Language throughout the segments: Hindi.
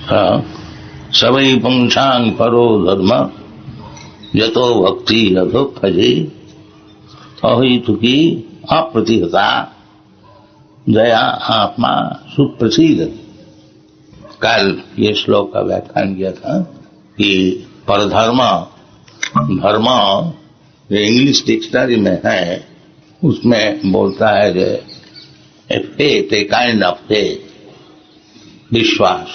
सवै पुंसांग परो धर्म यतो भक्ति रथो भजे अहितुकी अप्रतिहता जया आत्मा सुप्रसिद्ध। कल ये श्लोक का व्याख्यान किया था कि परधर्म धर्म जो इंग्लिश डिक्शनरी में है उसमें बोलता है कि a faith, a kind of faith, विश्वास।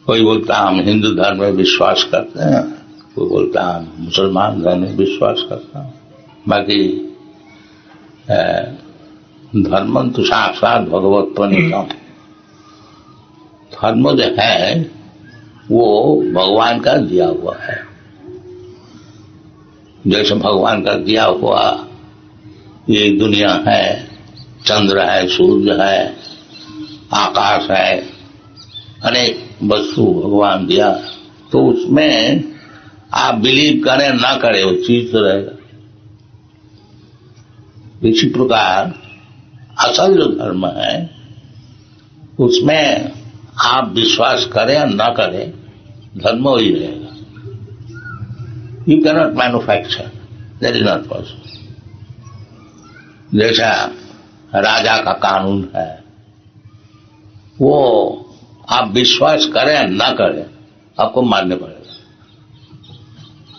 कोई बोलता हम हिंदू धर्म में विश्वास करते हैं, कोई बोलता हम मुसलमान धर्म में विश्वास करता हूं। बाकी धर्म तो साक्षात भगवत प्रणीतम। धर्म जो है वो भगवान का दिया हुआ है। जैसे भगवान का दिया हुआ ये दुनिया है, चंद्र है, सूर्य है, आकाश है, अनेक वस्तु भगवान दिया, तो उसमें आप बिलीव करें ना करें वो चीज तो रहेगा। इसी प्रकार असल जो धर्म है उसमें आप विश्वास करें या ना करें, धर्म वही रहेगा। You cannot manufacture, that is not possible. जैसा राजा का कानून है वो आप विश्वास करें या ना करें आपको मानने पड़ेगा।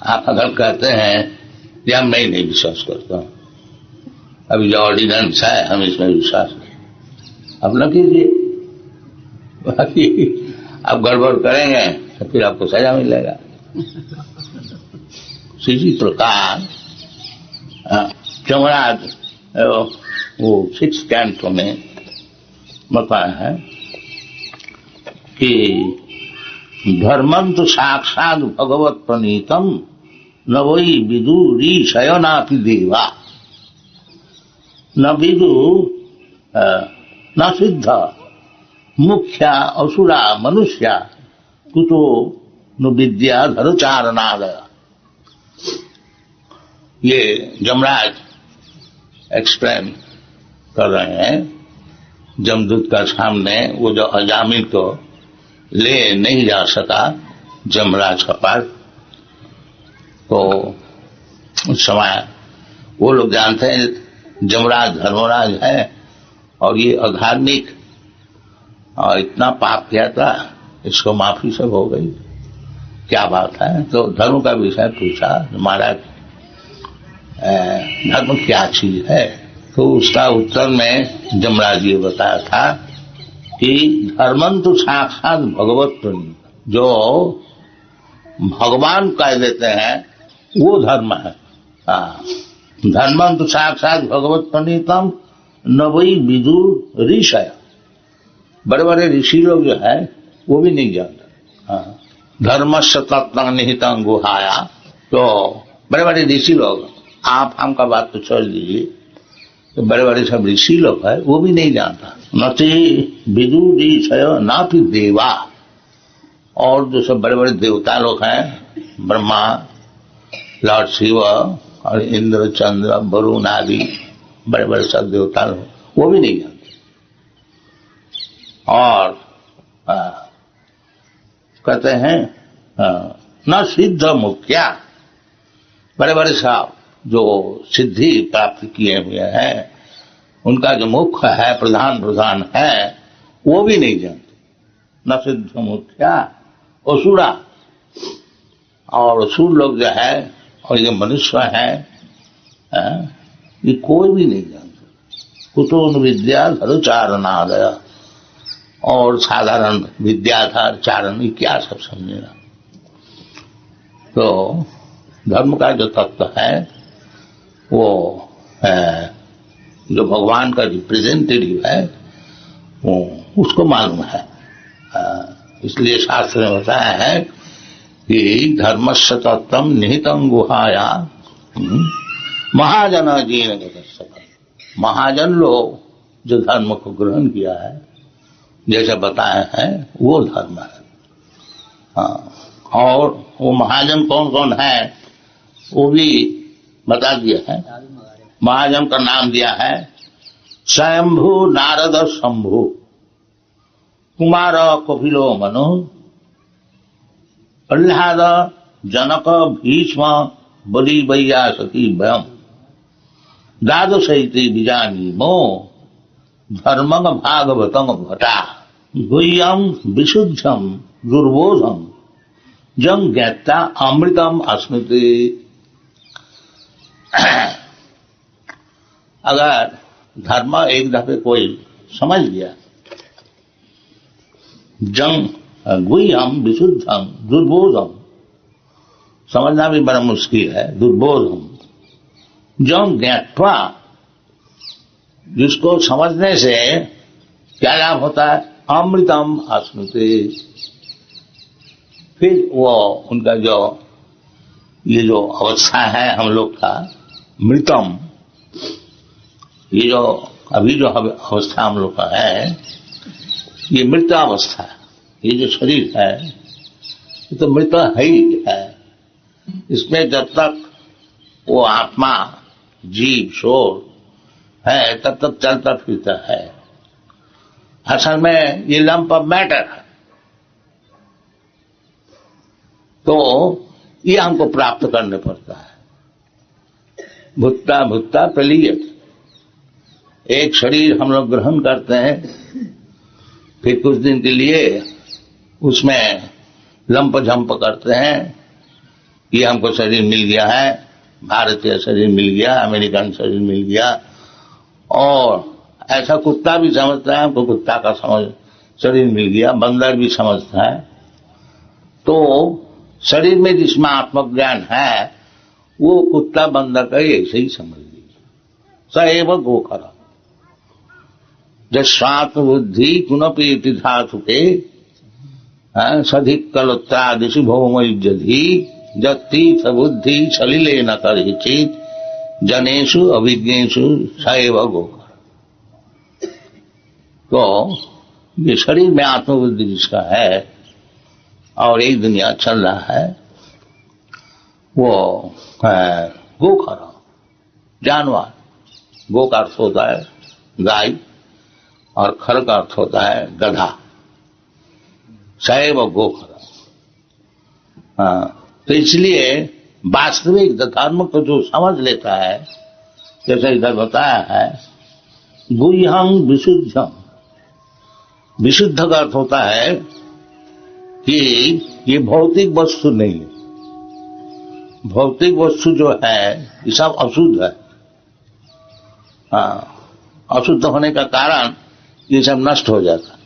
आप अगर कहते हैं या मैं नहीं विश्वास करता हूं, अभी जो ऑर्डिनेंस है हम इसमें विश्वास नहीं, अब न कीजिए। बाकी आप गड़बड़ करेंगे तो फिर आपको सजा मिलेगा। इसी प्रकार चमराज वो 6 कैंटो में बताया है कि धर्मं तो साक्षात भगवत प्रणीतम न वही विदुरी शयनापि देवा। न विदु न सिद्ध मुख्या असुरा मनुष्या कुतो न विद्या धरुचारणादय। ये जमराज एक्सप्लेन कर रहे हैं जमदूत का सामने वो जो अजामिल को ले नहीं जा सका जमराज का पास, तो उस समय वो लोग जानते हैं जमराज धर्मराज है और ये अधार्मिक और इतना पाप किया था, इसको माफी सब हो गई, क्या बात है। तो धर्म का विषय पूछा, महाराज धर्म क्या चीज है। तो उसका उत्तर में जमराज ये बताया था कि धर्मं तो साक्षात भगवत प्रणीत, जो भगवान कह देते हैं वो धर्म है। धर्मं तो साक्षात भगवत प्रणीतम न वही विदुर ऋषय। बड़े बड़े ऋषि लोग जो है वो भी नहीं जानते। धर्मस्य तत्व निहितं गुहाया। तो बड़े बड़े ऋषि लोग, आप हम का बात तो छोड़ दीजिए, तो बड़े बड़े सब ऋषि लोग है वो भी नहीं जानता। नति विदुर ऋषय ना फिर देवा। और जो सब बड़े बड़े देवता लोग हैं, ब्रह्मा, लॉर्ड शिव और इंद्र, चंद्र, वरुण आदि बड़े बड़े सब देवता लोग वो भी नहीं जानते। और कहते हैं न सिद्ध मुख्या, बड़े बड़े साहब जो सिद्धि प्राप्त किए हुए हैं उनका जो मुख्य है, प्रधान है, वो भी नहीं जानते। न सिद्ध मुख्या असुरा। और असुर लोग जो है और ये मनुष्य है ये कोई भी नहीं जानते। कुतो विद्या धरुचारणादय। और साधारण विद्याधर चारण ये क्या सब समझेगा। तो धर्म का जो तत्व है वो जो भगवान का रिप्रेजेंटेटिव है वो उसको मालूम है। इसलिए शास्त्र में बताया है कि धर्मस्य तत्वं निहितं गुहाया महाजन जीन गतः। महाजन लोग जो धर्म को ग्रहण किया है जैसे बताया है वो धर्म है। और वो महाजन कौन कौन है वो भी बता दिया है। महाजन का नाम दिया है स्वयंभू नारद शंभु। कुमार कपिलो मनु प्रह्लाद जनक भीष्म बलि वैयासकी वयम द्वादशैते बीजानीमो धर्मं भागवतं भटा गुह्यं विशुद्धं दुर्बोधं जं ज्ञाता अमृतम अस्मृति। अगर धर्म एक दफे कोई समझ लिया, जंग गुह्यम विशुद्धम दुर्बोधम, समझना भी बड़ा मुश्किल है, दुर्बोधम जंग ज्ञात्वा, जिसको समझने से क्या लाभ होता है, अमृतम अस्मृति। फिर वो उनका जो ये जो अवस्था है हम लोग का मृतम, ये जो अभी जो अवस्था हम लोग का है, ये मृत अवस्था है। ये जो शरीर है ये तो मृत है ही है। इसमें जब तक वो आत्मा जीव शोर है तब तक चलता फिरता है। असल में ये लंप ऑफ मैटर है, तो ये हमको प्राप्त करने पड़ता है। भुट्टा भुट्टा प्रलीयत, एक शरीर हम लोग ग्रहण करते हैं, फिर कुछ दिन के लिए उसमें लंप झंप करते हैं, ये हमको शरीर मिल गया है, भारतीय शरीर मिल गया, अमेरिकन शरीर मिल गया। और ऐसा कुत्ता भी समझता है हमको कुत्ता का शरीर मिल गया, बंदर भी समझता है। तो शरीर में जिसमें आत्मज्ञान है वो कुत्ता बंदर का ऐसे ही समझ लीजिए, सएव गोखर जस्वात्म बुद्धि कुनपी धातु के सधिक कलोत्रादिशु भौमयुजधि जत्तीर्थ बुद्धि सलिले न करिचित जनेषु अभिज्ञेषु सएव गोखर। तो ये शरीर में आत्मबुद्धि जिसका है और एक दुनिया चल रहा है, वो गोखर जानवर। गो का अर्थ होता है गाय और खर का अर्थ होता है गधा, सैव गोखर। तो इसलिए वास्तविक धर्म को जो समझ लेता है, जैसे इधर बताया है, गुह्यं विशुद्धम, विशुद्ध का अर्थ होता है कि ये भौतिक वस्तु नहीं है। भौतिक वस्तु जो है ये सब अशुद्ध है। अशुद्ध होने का कारण ये सब नष्ट हो जाता है।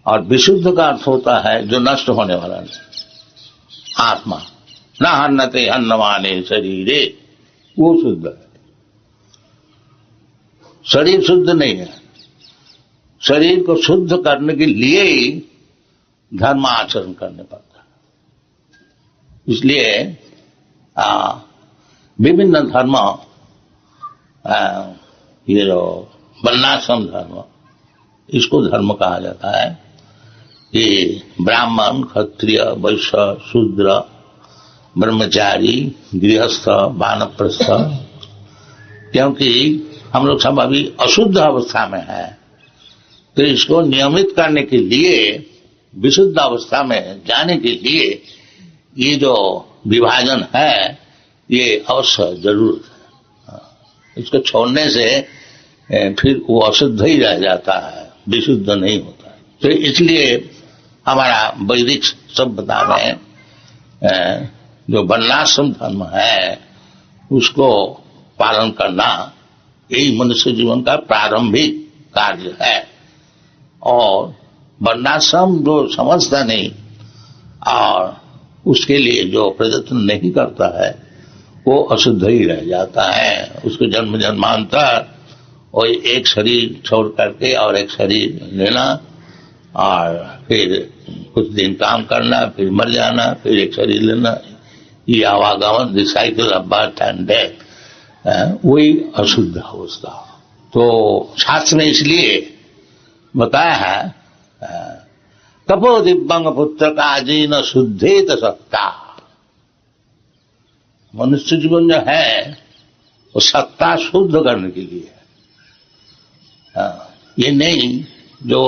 और विशुद्ध का अर्थ होता है जो नष्ट होने वाला नहीं, आत्मा। न हन्नते हन्नमाने शरीरे, वो शुद्ध है। शरीर शुद्ध नहीं है। शरीर को शुद्ध करने के लिए ही धर्म आचरण करने पड़ता है। इसलिए विभिन्न धर्म, ये जो वर्णाश्रम धर्म, इसको धर्म कहा जाता है। ये ब्राह्मण, क्षत्रिय, वैश्य, शूद्र, ब्रह्मचारी, गृहस्थ, वानप्रस्थ, क्योंकि हम लोग सब अभी अशुद्ध अवस्था में है, तो इसको नियमित करने के लिए, विशुद्ध अवस्था में जाने के लिए ये जो विभाजन है ये अवश्य जरूर है। इसको छोड़ने से फिर वो अशुद्ध ही रह जाता है, विशुद्ध नहीं होता है। तो इसलिए हमारा वैदिक सभ्यता में जो वर्णाश्रम धर्म है उसको पालन करना यही मनुष्य जीवन का प्रारंभिक कार्य है। और वर्णाश्रम जो समझता नहीं और उसके लिए जो प्रयत्न नहीं करता है वो अशुद्ध ही रह जाता है। उसको जन्म जन्मांतर वही एक शरीर छोड़ करके और एक शरीर लेना और फिर कुछ दिन काम करना, फिर मर जाना, फिर एक शरीर लेना, ये आवागमन, the cycle of birth and death, वही अशुद्ध अवस्था। तो शास्त्र ने इसलिए बताया है तपो दिव्यांग पुत्र का जीन शुद्धेत सत्ता। मनुष्य जीवन जो है वो सत्ता शुद्ध करने के लिए है। ये नहीं जो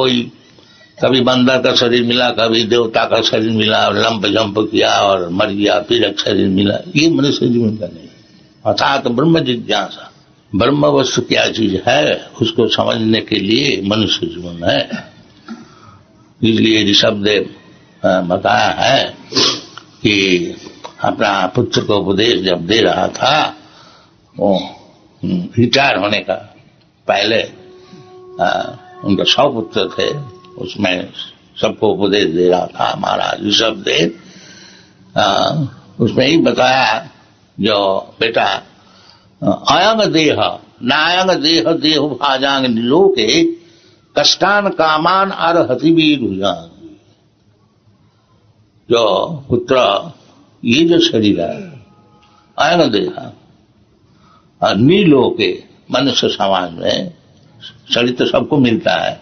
कभी बंदर का शरीर मिला, कभी देवता का शरीर मिला, और लंप जंप किया और मर गया, फिर एक शरीर मिला। ये मनुष्य जीवन का नहीं। अर्थात ब्रह्म जिज्ञासा, ब्रह्म वस्तु क्या चीज है उसको समझने के लिए मनुष्य जीवन है। इसलिए ऋषभदेव बताया है कि अपना पुत्र को उपदेश जब दे रहा था, वो रिटायर होने का पहले उनके 100 पुत्र थे, उसमें सबको उपदेश दे रहा था महाराज ऋषभदेव। उसमें ही बताया, जो बेटा अयंग देह नायंग देह देह भाजांग निलोके कष्टान कामान अर्हति वीरुजांग। जो पुत्र, ये जो शरीर है अयंग देह, नीलोके मनुष्य समाज में शरीर तो सबको मिलता है,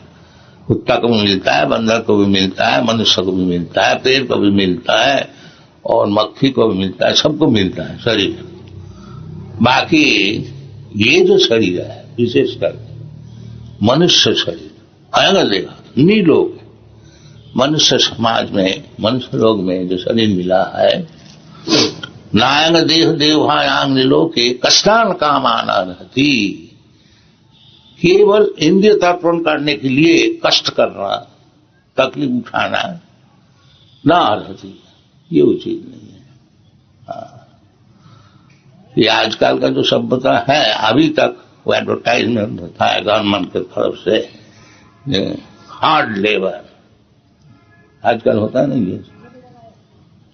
कुत्ता को भी मिलता है, बंदर को भी मिलता है, मनुष्य को भी मिलता है, पेड़ को भी मिलता है, और मक्खी को भी मिलता है, सबको मिलता है शरीर। बाकी ये जो शरीर है विशेषकर मनुष्य शरीर, अयंग देह नीलोक, मनुष्य समाज में, मनुष्य लोग में जो शरीर मिला है, नायंग देह देवायांग नीलोके कष्टान कामान अर्हति, केवल इंद्रिय तर्पण करने के लिए कष्ट करना, तकलीफ उठाना ना अर्हति, ये उचित नहीं है। ये आजकल का जो सभ्यता है, अभी तक वो एडवर्टाइजमेंट होता है गवर्नमेंट की तरफ से, हार्ड लेबर आजकल होता है ना, ये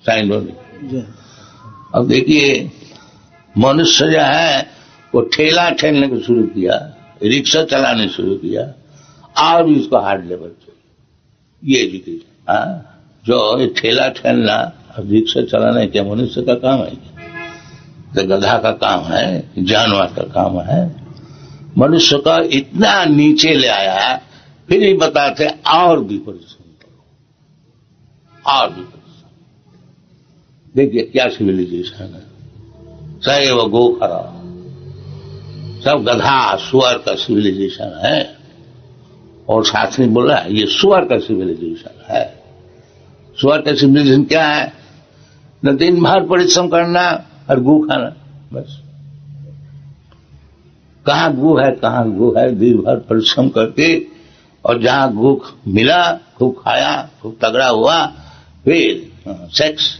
साइन बोर्ड। अब देखिए मनुष्य जो है वो ठेला ठेलने को शुरू किया, रिक्शा चलाने शुरू किया, और भी उसको हार्ड लेबर चाहिए। ये एजुकेशन, जो ये ठेला ठेलना और रिक्शा चलाना क्या मनुष्य का काम है? तो गधा का काम है, जानवर का काम है। मनुष्य का इतना नीचे ले आया, फिर ही बताते और भी परिश्रम करो, और भी परिश्रम। देखिए क्या सिविलाइजेशन है, सैव गो खरा, सब गधा सुअर का सिविलाइजेशन है। और साथ में बोला ये सुअर का सिविलाइजेशन है। सुअर का सिविलाइजेशन क्या है? न दिन भर परिश्रम करना और गू खाना, बस। कहाँ गू है, कहाँ गू है, दिन भर परिश्रम करके, और जहां गू मिला खूब खाया, खूब तगड़ा हुआ, फिर सेक्स।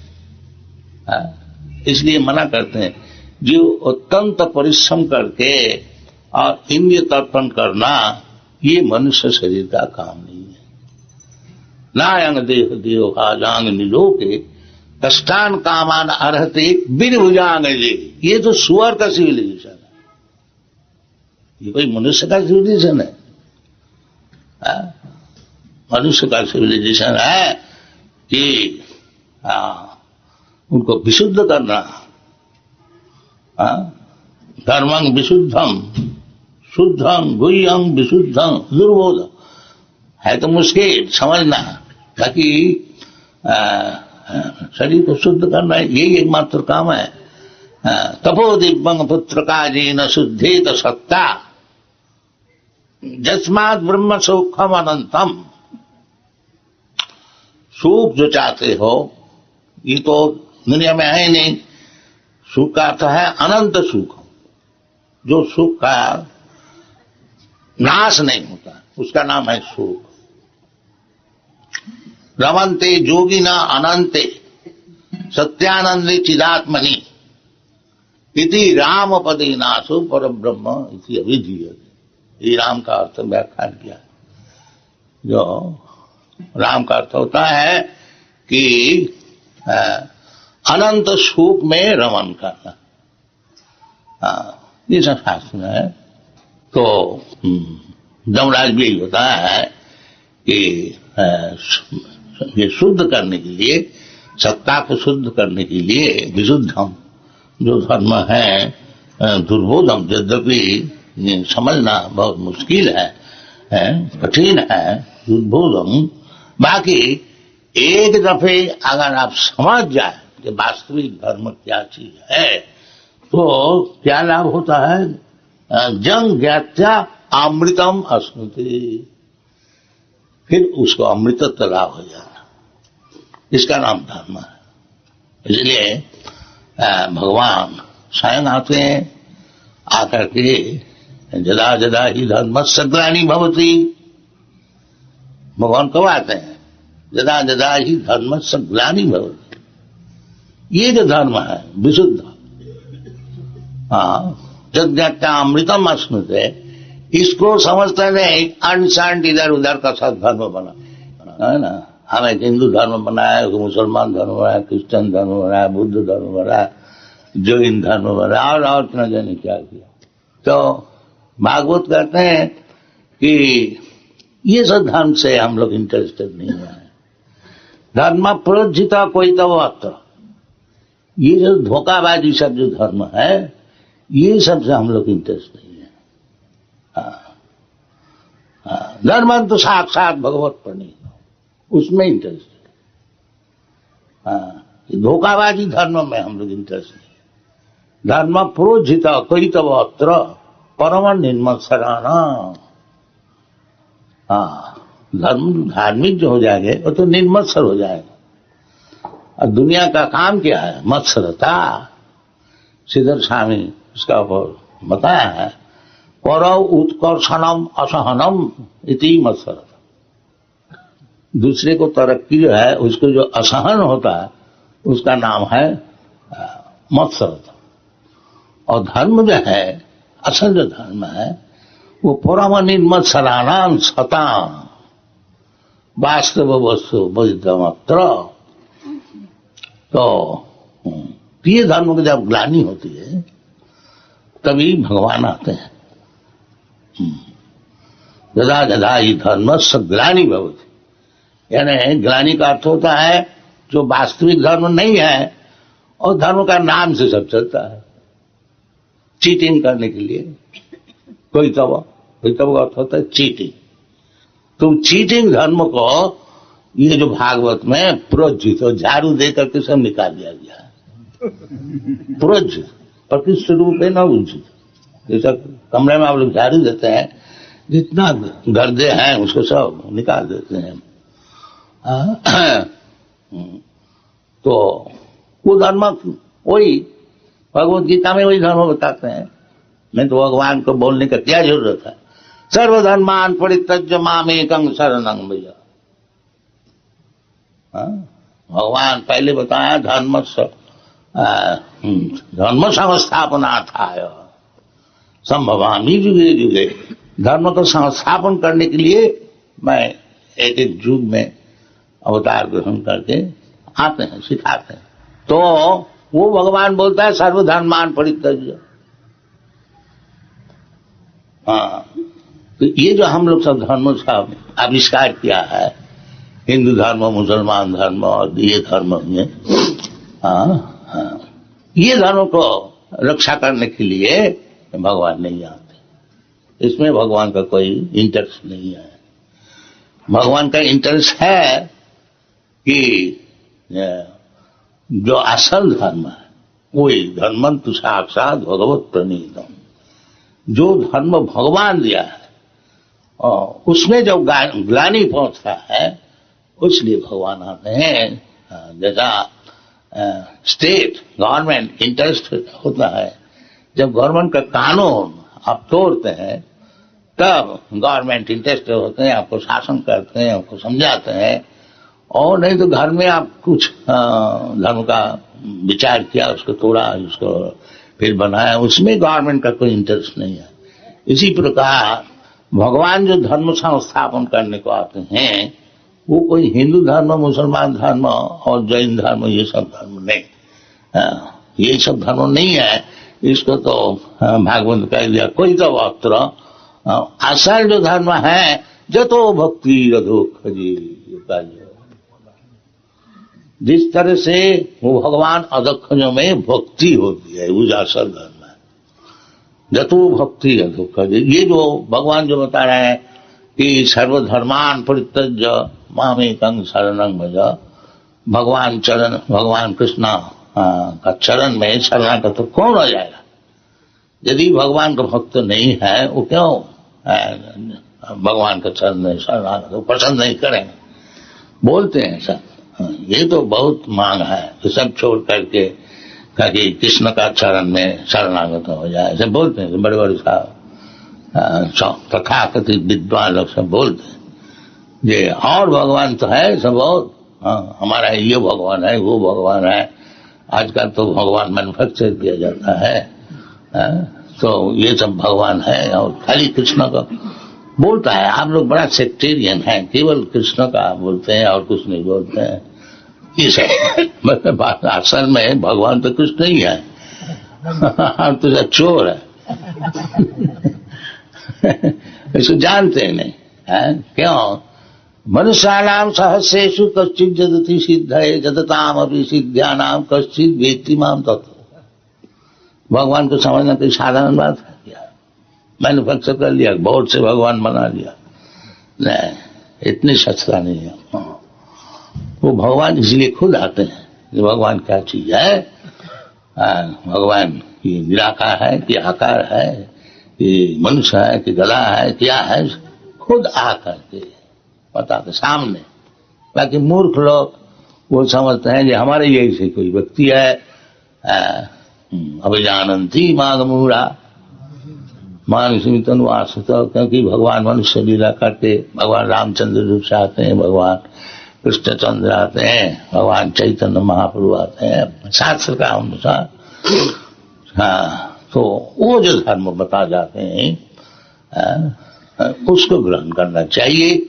इसलिए मना करते हैं, जो अत्यंत परिश्रम करके और इंद्रिय तर्पण करना, ये मनुष्य शरीर का काम नहीं है। नायंग देह देव भाजांग निलोके कष्टान कामान अर्हति बिरभुजांग। ये तो सुअर का सिविलाइजेशन है, ये कोई मनुष्य का सिविलाइजेशन है? मनुष्य का सिविलाइजेशन है कि उनको विशुद्ध करना, धर्मं विशुद्धम शुद्धं गुह्यं विशुद्धं दुर्बोध। है तो मुश्किल समझना, ताकि शरीर को शुद्ध करना, यही एकमात्र काम है। तपो दिव्यं पुत्र काजेन शुद्धेत सत्ता जस्मात् ब्रह्म सुखम अनंतम। सुख जो चाहते हो, ये तो दुनिया में है नहीं। सुख का अर्थ है अनंत सुख, जो सुख का नाश नहीं होता, उसका नाम है सुख। रमन्ते योगिना अनंते सत्यानंदे चिदात्मनि इति राम पदे नाशो पर ब्रह्म इति अभिधीयते। ये राम का अर्थ व्याख्यान किया। जो राम का अर्थ होता है कि अनंत सुख में रमन करना। ये सब शास्त्र में है। तो जमराज भी यही होता है कि ये शुद्ध करने के लिए, सत्ता को शुद्ध करने के लिए विशुद्धम जो धर्म है, दुर्बोधम, यद्यपि समझना बहुत मुश्किल है, कठिन है, दुर्बोधम। बाकी एक दफे अगर आप समझ जाए कि वास्तविक धर्म क्या चीज है, तो क्या लाभ होता है? जंग ज्ञात्या अमृतम अश्नुते। फिर उसको अमृतत्व लाभ हो जाना, इसका नाम धर्म है। इसलिए भगवान स्वयं आते हैं, आकर के जदा जदा ही धर्मस्य ग्लानिर्भवति भवति, भगवान कब आते हैं? जदा जदा ही धर्मस्य ग्लानिर्भवति भवति। ये जो धर्म है विशुद्ध, जज्ञात्या अमृतम अस्मृते, इसको समझते नहीं अनशांत इधर उधर का सब धर्म बना है ना। हमें हिंदू धर्म बनाया, मुसलमान धर्म बनाया, क्रिश्चियन धर्म बनाया, बुद्ध धर्म बनाया, जैन धर्म बनाया, और न जाने क्या किया। तो भागवत कहते हैं कि ये सब धर्म से हम लोग इंटरेस्टेड नहीं है। धर्म प्रोज्जिता कोई तब अत्र, ये जो धोखाबाजी सब जो धर्म है, ये सबसे हम लोग इंटरेस्ट नहीं है। धर्म तो साक्षात भगवत प्रणीत, उसमें इंटरेस्ट है। धोखाबाजी धर्म में हम लोग इंटरेस्ट नहीं। धर्म प्रोज्जिता कोई तब अत्र परम निर्मत्सराना। धर्म धार्मिक जो हो जाएंगे वो तो निर्मत्सर हो जाएगा। और दुनिया का काम क्या है? मत्सरता। श्रीधर स्वामी इसका ऊपर बताया है, परौ उत्कर्षणम असहनम इति मत्सरता। दूसरे को तरक्की जो है उसको जो असहन होता है उसका नाम है मत्सरता। और धर्म जो है, असल जो धर्म है वो परम निर्मत्सराणाम सता वास्तव वस्तु बुद्धमत्र। तो ये धर्म की जब ग्लानि होती है तभी भगवान आते हैं। जदा जदा ही धर्म से ग्लानि भवति, यानी ग्लानि का अर्थ होता है जो वास्तविक धर्म नहीं है और धर्म का नाम से सब चलता है, चीटिंग करने के लिए। कोई तब का अर्थ होता है चीटिंग। तो चीटिंग धर्म को ये जो भागवत में प्रोज्जित और झाड़ू दे करके सब निकाल दिया गया है। प्रोज्जित प्रतिष्ठ रूप है, न उज्जित। जैसा कमरे में आप लोग झाड़ू देते हैं, जितना गर्दे हैं उसको सब निकाल देते हैं। तो वो धर्म वही भगवत गीता में वही धर्म बताते हैं। नहीं तो भगवान को बोलने का क्या जरूरत है? सर्वधर्मान परित्यज्य मामेकं शरणं व्रज। भगवान पहले बताया धर्म संस्थापनार्थाय संभवामि युगे युगे। धर्म को संस्थापन करने के लिए मैं एक एक युग में अवतार ग्रहण करके आते हैं, सिखाते हैं। तो वो भगवान बोलता है सर्वधर्मान परित्यज्य। तो ये जो हम लोग सब धर्मों का आविष्कार किया है, हिंदू धर्म, मुसलमान धर्म और ये धर्म में, ये धर्म को रक्षा करने के लिए भगवान नहीं आते। इसमें भगवान का कोई इंटरेस्ट नहीं है। भगवान का इंटरेस्ट है कि जो असल धर्म है वही धर्मं तु साक्षात भगवत प्रणीतम। जो धर्म भगवान दिया है उसमें जब ग्लानि पहुंचता है इसलिए भगवान आते हैं। जैसा स्टेट गवर्नमेंट इंटरेस्ट होता है, जब गवर्नमेंट का कानून आप तोड़ते हैं तब गवर्नमेंट इंटरेस्ट होते हैं, आपको शासन करते हैं, आपको समझाते हैं। और नहीं तो घर में आप कुछ धर्म का विचार किया, उसको तोड़ा, उसको फिर बनाया, उसमें गवर्नमेंट का कोई इंटरेस्ट नहीं है। इसी प्रकार भगवान जो धर्म संस्थापन करने को आते हैं वो कोई हिंदू धर्म, मुसलमान धर्म और जैन धर्म ये सब धर्म नहीं, ये सब धर्म नहीं है। इसको तो भागवत कह दिया कोई तो अत्र असल जो धर्म है जतो भक्ति रधोख जी। जिस तरह से वो भगवान अदक्षिणों में भक्ति होती है वो असल धर्म है। जतो भक्ति अधोख, ये जो भगवान जो बता रहे हैं कि सर्वधर्मान परित्यज्य मामेकं शरणं व्रज, भगवान चरण, भगवान कृष्ण का चरण में शरणागत तो कौन हो जाएगा? यदि भगवान का भक्त नहीं है वो क्यों भगवान का शरण में शरणागत पसंद नहीं करेंगे, बोलते हैं सब। ये तो बहुत मांग है कि सब छोड़ करके ताकि कृष्ण का चरण में शरणागत हो जाए, ऐसे बोलते हैं बड़े बड़े साहब तथाकथित विद्वान लोग सब बोलते हैं। ये और भगवान तो है सब बहुत, हमारा ये भगवान है वो भगवान है। आजकल तो भगवान मैन्युफैक्चर किया जाता है, तो ये सब भगवान है और खाली कृष्ण का बोलता है। आप लोग बड़ा सेक्टेरियन है, केवल कृष्ण का बोलते हैं और कुछ नहीं बोलते हैं। ये सब मतलब असल में भगवान तो कुछ नहीं है, आप तो सब चोर है। इसको जानते नहीं है क्यों? मनुष्याणाम सहस्रेषु कश्चित् जदति सिद्धये जदताम अपि सिद्ध्यानाम कश्चित् वेत्ति माम तत्व। भगवान को समझना कोई साधारण बात है क्या? मैन्युफैक्चर कर लिया, बहुत से भगवान बना लिया, नहीं, इतनी सस्ता नहीं है। वो भगवान इसलिए खुद आते हैं कि भगवान क्या चीज है, भगवान की निराकार है कि आकार है कि मनुष्य है कि गला है, क्या है, खुद आकर के बताते सामने। बाकी मूर्ख लोग वो समझते हैं कि हमारे यही से कोई व्यक्ति है, अभिजानंती मागमूढ़ा मानसी तनुवासुत, क्योंकि भगवान मनुष्य लीला करते, भगवान रामचंद्र रूप से आते हैं, भगवान कृष्णचंद्र आते हैं, भगवान चैतन्य महाप्रभु आते हैं, शास्त्र का अनुसार। तो वो जो धर्म बता जाते हैं उसको ग्रहण करना चाहिए,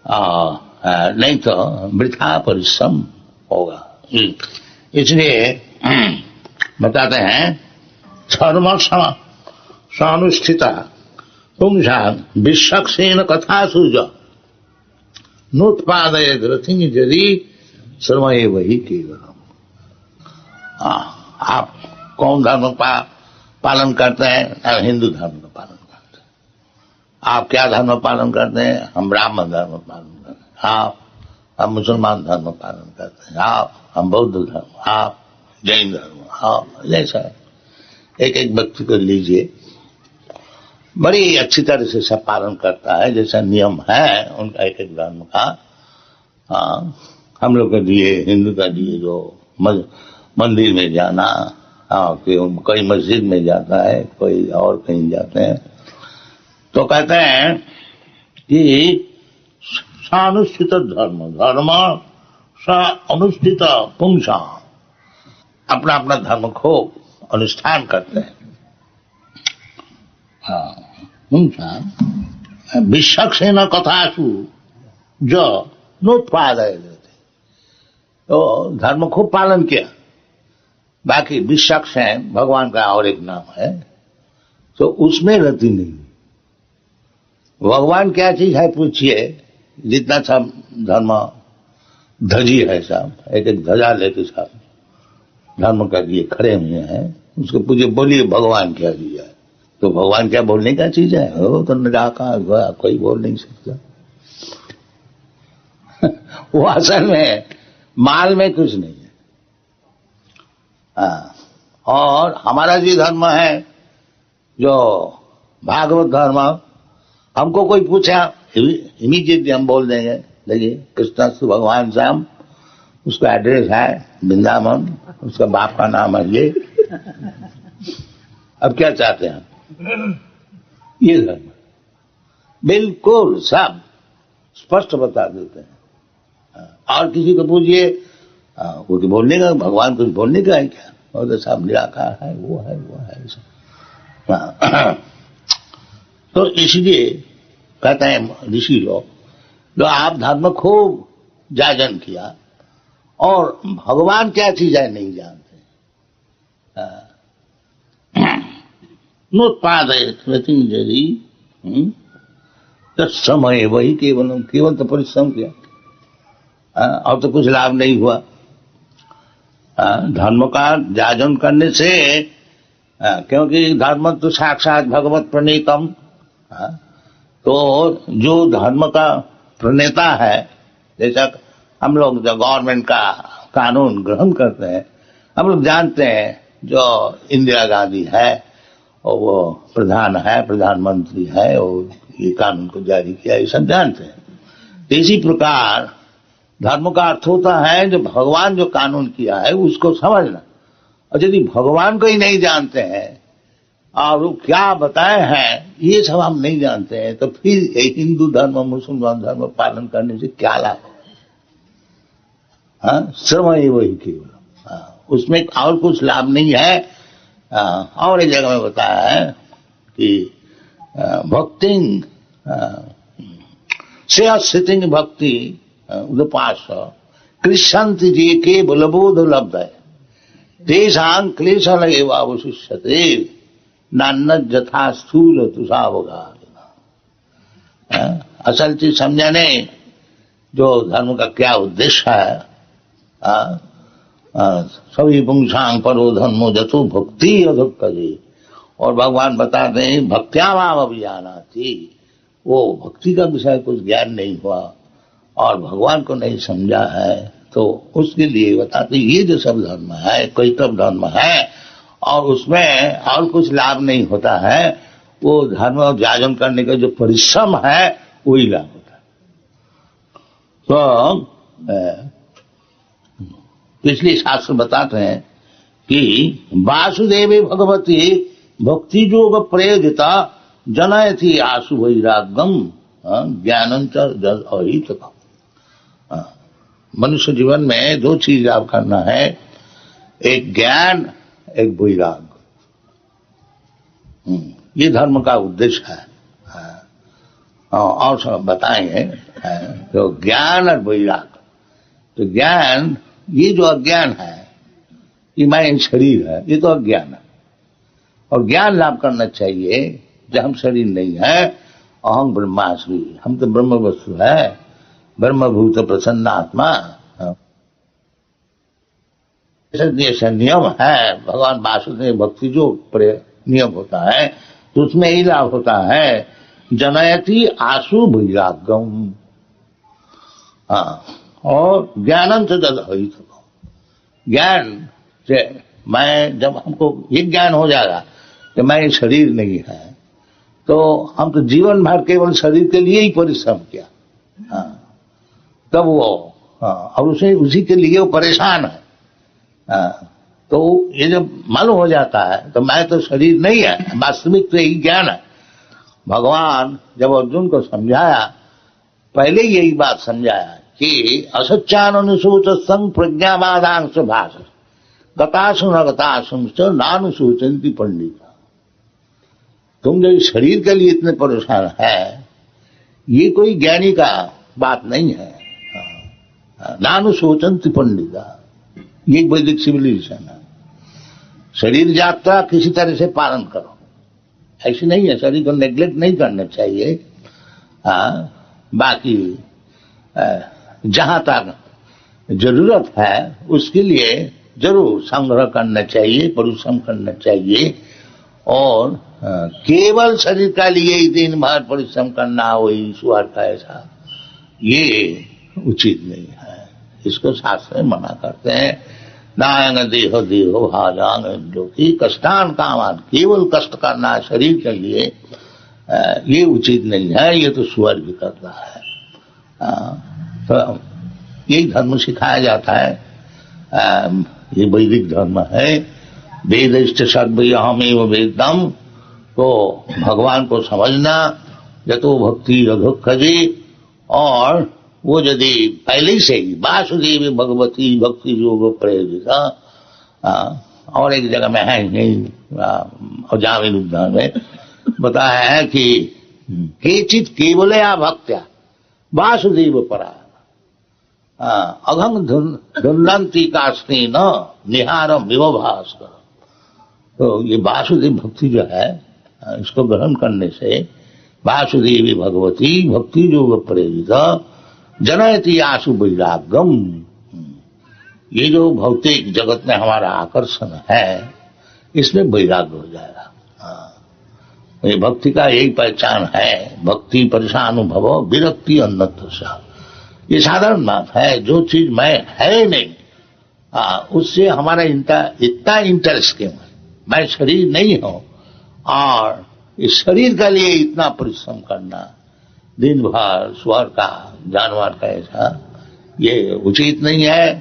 नहीं तो वृथा परिश्रम होगा। इसलिए बताते हैं धर्म सानुष्ठिता पुंसा विश्वक्सेन कथा सूज नोत्पादय रथिंग यदि श्रमये वही केवलम। आप कौन धर्म का पालन करते हैं? हिंदू धर्म का पालन करते हैं। आप क्या धर्म पालन करते हैं? हम ब्राह्मण धर्म पालन करते हैं। हम मुसलमान धर्म पालन करते हैं। हम बौद्ध धर्म, आप जैन धर्म, जैसा एक एक व्यक्ति को लीजिए, बड़ी अच्छी तरह से सब पालन करता है, जैसा नियम है उनका एक एक धर्म का। हम लोग के लिए, हिंदू का लिए जो मंदिर में जाना, कोई मस्जिद में जाता है, कोई और कहीं जाते हैं, तो कहते हैं कि सानुष्ठित धर्म अनुष्ठित पुंसा, अपना अपना धर्म को अनुष्ठान करते हैं। विश्वक्सेन कथासु जो नोत्पादय, तो धर्म को पालन किया। बाकी विश्वक्सेन भगवान का और एक नाम है, तो उसमें रति नहीं। भगवान क्या चीज है पूछिए, जितना सब धर्म ध्वजी है, सब एक एक ध्वजा लेके सब धर्म का लिए खड़े हुए हैं, उसको पूछिए, बोलिए भगवान क्या चीज है? तो भगवान क्या बोलने का चीज है? वो तो निराकार, कोई बोल नहीं सकता। वो असल में माल में कुछ नहीं है। और हमारा जो धर्म है, जो भागवत धर्म, हमको कोई पूछा इमीडिएटली हम बोल देंगे, देखिए कृष्ण भगवान श्याम, उसका एड्रेस है वृंदावन, उसका बाप का नाम है ये। अब क्या चाहते हैं? ये धर्म बिल्कुल सब स्पष्ट बता देते हैं। और किसी को पूछिए, वो तो बोलने का, भगवान कुछ बोलने का है क्या? और तो सब निराकार है, वो है तो इसलिए कहते हैं ऋषि लोग, जो आप धर्म खूब जाजन किया और भगवान क्या चीज है नहीं जानते, नोत्पादय यदि समय वही केवल तो परिश्रम किया, और तो कुछ लाभ नहीं हुआ। धर्म का जाजन करने से, क्योंकि धर्म तो साक्षात भगवत प्रणीतम, तो जो धर्म का प्रणेता है, जैसा हम लोग जो गवर्नमेंट का कानून ग्रहण करते हैं, हम लोग जानते हैं जो इंदिरा गांधी है और वो प्रधान है, प्रधानमंत्री है, और ये कानून को जारी किया, ये सब जानते हैं। तो इसी प्रकार धर्म का अर्थ होता है जो भगवान जो कानून किया है उसको समझना। और यदि भगवान को ही नहीं जानते हैं और वो क्या बताए हैं ये सब हम नहीं जानते हैं, तो फिर हिंदू धर्म मुसलमान धर्म पालन करने से क्या लाभ? हाँ, श्रम ही वही केवल, उसमें और कुछ लाभ नहीं है। और एक जगह में बताया है कि भक्ति से स्थिति भक्ति उपास कृष्णंति जे के बलबोध लब्ध है तेषां क्लेशल एव अवशिष्यते नान्य जथा स्थूल तुषावगा। असल चीज समझा नहीं, जो धर्म का क्या उद्देश्य है। सभी पुंसांग परो धर्मो जतो भक्ति अधुक करे, और भगवान बताते हैं भक्त्यावाम अभियाना थी, वो भक्ति का विषय कुछ ज्ञान नहीं हुआ और भगवान को नहीं समझा है, तो उसके लिए बताते ये जो सब धर्म है कैतव धर्म है और उसमें और कुछ लाभ नहीं होता है, वो धर्म जाजन करने का जो परिश्रम है वही लाभ होता है। तो इसलिए शास्त्र बताते हैं कि वासुदेवे भगवती भक्ति योग प्रेरिता जनयति आशु वैराग्यम ज्ञानंच अहित। मनुष्य जीवन में दो चीज आप करना है, एक ज्ञान एक वैराग। ये धर्म का उद्देश्य है। और सब बताएंगे तो ज्ञान और वैराग। तो ज्ञान, ये जो अज्ञान है कि मैं शरीर है, ये तो अज्ञान है। और ज्ञान लाभ करना चाहिए जब हम शरीर नहीं है, अहं ब्रह्मास्मि, हम तो ब्रह्म वस्तु है, ब्रह्मभूत प्रसन्न आत्मा। ऐसा नियम है भगवान वासुदेव भक्ति जो नियम होता है, तो उसमें यही लाभ होता है जनयति आशु वैराग्यम। और ज्ञानम से जद ज्ञान से मैं, जब हमको ये ज्ञान हो जाएगा कि मैं ये शरीर नहीं है, तो हम तो जीवन भर केवल शरीर के लिए ही परिश्रम किया। तब वो और उसी के लिए वो परेशान है। तो ये जब मालूम हो जाता है तो मैं तो शरीर नहीं है, वास्तविक तो यही ज्ञान है। भगवान जब अर्जुन को समझाया, पहले यही बात समझाया कि असत्यानुसूच संग प्रज्ञावादांश भाष गतासु न गतासु नानुसूचंती पंडित। तुम जो शरीर के लिए इतने परेशान है, ये कोई ज्ञानी का बात नहीं है। नानुसूचंती पंडिता, ये वैदिक सिविलाइजेशन है। शरीर यात्रा किसी तरह से पालन करो, ऐसी नहीं है। शरीर को नेग्लेक्ट नहीं करना चाहिए। बाकी जहां तक जरूरत है उसके लिए जरूर संग्रह करना चाहिए, परिश्रम करना चाहिए। और केवल शरीर का लिए ही दिन भर परिश्रम करना, वही ईश्वर का ऐसा, ये उचित नहीं है। इसको शास्त्र में मना करते हैं। नायंग देहो देहो भाजांग लोकी कष्टान कामान, केवल कष्ट करना शरीर के लिए ये उचित नहीं है, ये तो स्वर्ग भी करता है। तो यही धर्म सिखाया जाता है। ये वैदिक धर्म है। वेदिष्ट सर्वहमेव वेदम, तो भगवान को समझना, यतो भक्ति रघुखजी। और वो यदि पहले से ही वासुदेव भगवती भक्ति योग प्रेरिता, और एक जगह में है जामिन उद्यान में बताया है कि केचित केवलया भक्त्या वासुदेव परा अघं धुन्नंती कास्ती न निहारम विभास कर। तो ये वासुदेव भक्ति जो है, इसको ग्रहण करने से वासुदेवी भगवती भक्ति योग प्रेरिता जनयति आशु वैराग्यम। ये जो भौतिक जगत में हमारा आकर्षण है, इसमें वैराग्य हो जाएगा। ये भक्ति का यही पहचान है। भक्ति परेशानुभव विरक्ति अन्नतः, ये साधारण बात है। जो चीज मैं है नहीं, उससे हमारा इतना इंटरेस्ट क्यों है? मैं शरीर नहीं हूं और इस शरीर के लिए इतना परिश्रम करना, दिन भर स्वर का जानवर का ऐसा, ये उचित नहीं है।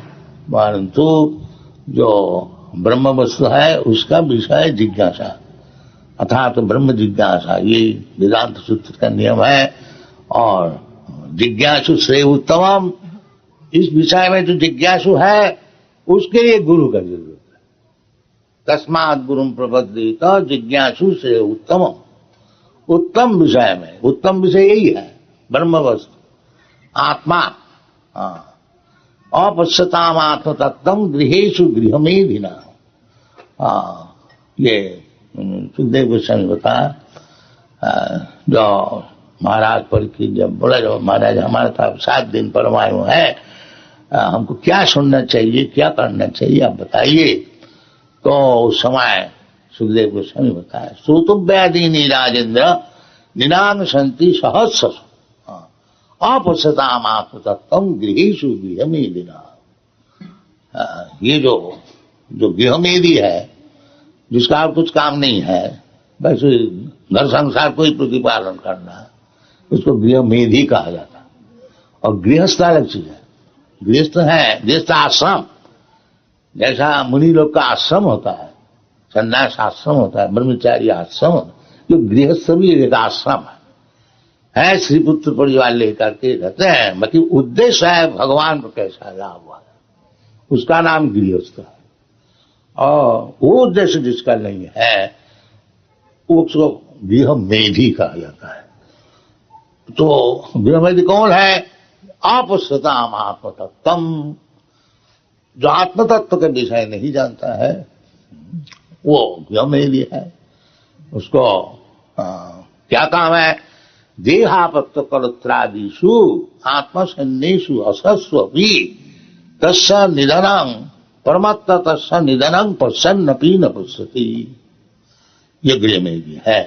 परंतु जो ब्रह्म वस्तु है उसका विषय जिज्ञासा, अर्थात तो ब्रह्म जिज्ञासा, ये वेदांत सूत्र का नियम है। और जिज्ञासु श्रेय उत्तमम, इस विषय में जो जिज्ञासु है उसके लिए गुरु का जरूरत है। तस्मात् गुरुम प्रपद्येत जिज्ञासु श्रेय उत्तमम, उत्तम विषय में, उत्तम विषय यही है ब्रह्म वस्तु आत्मा। अपश्यताम आत्म तत्वम गृहेषु गृहमेधिना, ये सुखदेव गोस्वामी बताया। जो महाराज परीक्षित जब बोला, जो महाराज हमारे साथ 7 दिन परमायु है, हमको क्या सुनना चाहिए, क्या करना चाहिए, आप बताइए। तो उस समय सुखदेव गोस्वामी बताया, श्रोतव्यादीनि राजेंद्र निनाम संति सहस्र अपश्यताम आत्म तत्वम गृहेषु गृहमेधिना। ये जो गृहमेधी है, जिसका कुछ काम नहीं है, बस घर संसार को ही प्रतिपालन करना, उसको गृहमेधी कहा जाता। और गृहस्थ अलग चीज है। गृहस्थ है, गृहस्थ आश्रम, जैसा मुनि लोग का आश्रम होता है, संन्यास आश्रम होता है, ब्रह्मचारी आश्रम होता है, जो गृहस्थ भी एक आश्रम है श्रीपुत्र परिवार लेकर के रहते हैं। बाकी उद्देश्य है भगवान को कैसा लाभ हुआ, उसका नाम गृहस्थ है। और वो उद्देश्य जिसका नहीं है उसको गृहमेधी कहा जाता है। तो गृहमेधी कौन है? अपश्यताम आत्म तत्वम, जो आत्म तत्व के विषय नहीं जानता है वो गृहमेधी है। उसको क्या काम है? देहापत्य कलत्रादिषु आत्मसन्नेषु असस्वपि तस्य निधनं परमात्मा तस्य निधनं पश्यन्नपि न पश्यति। ये गृहमेधी है,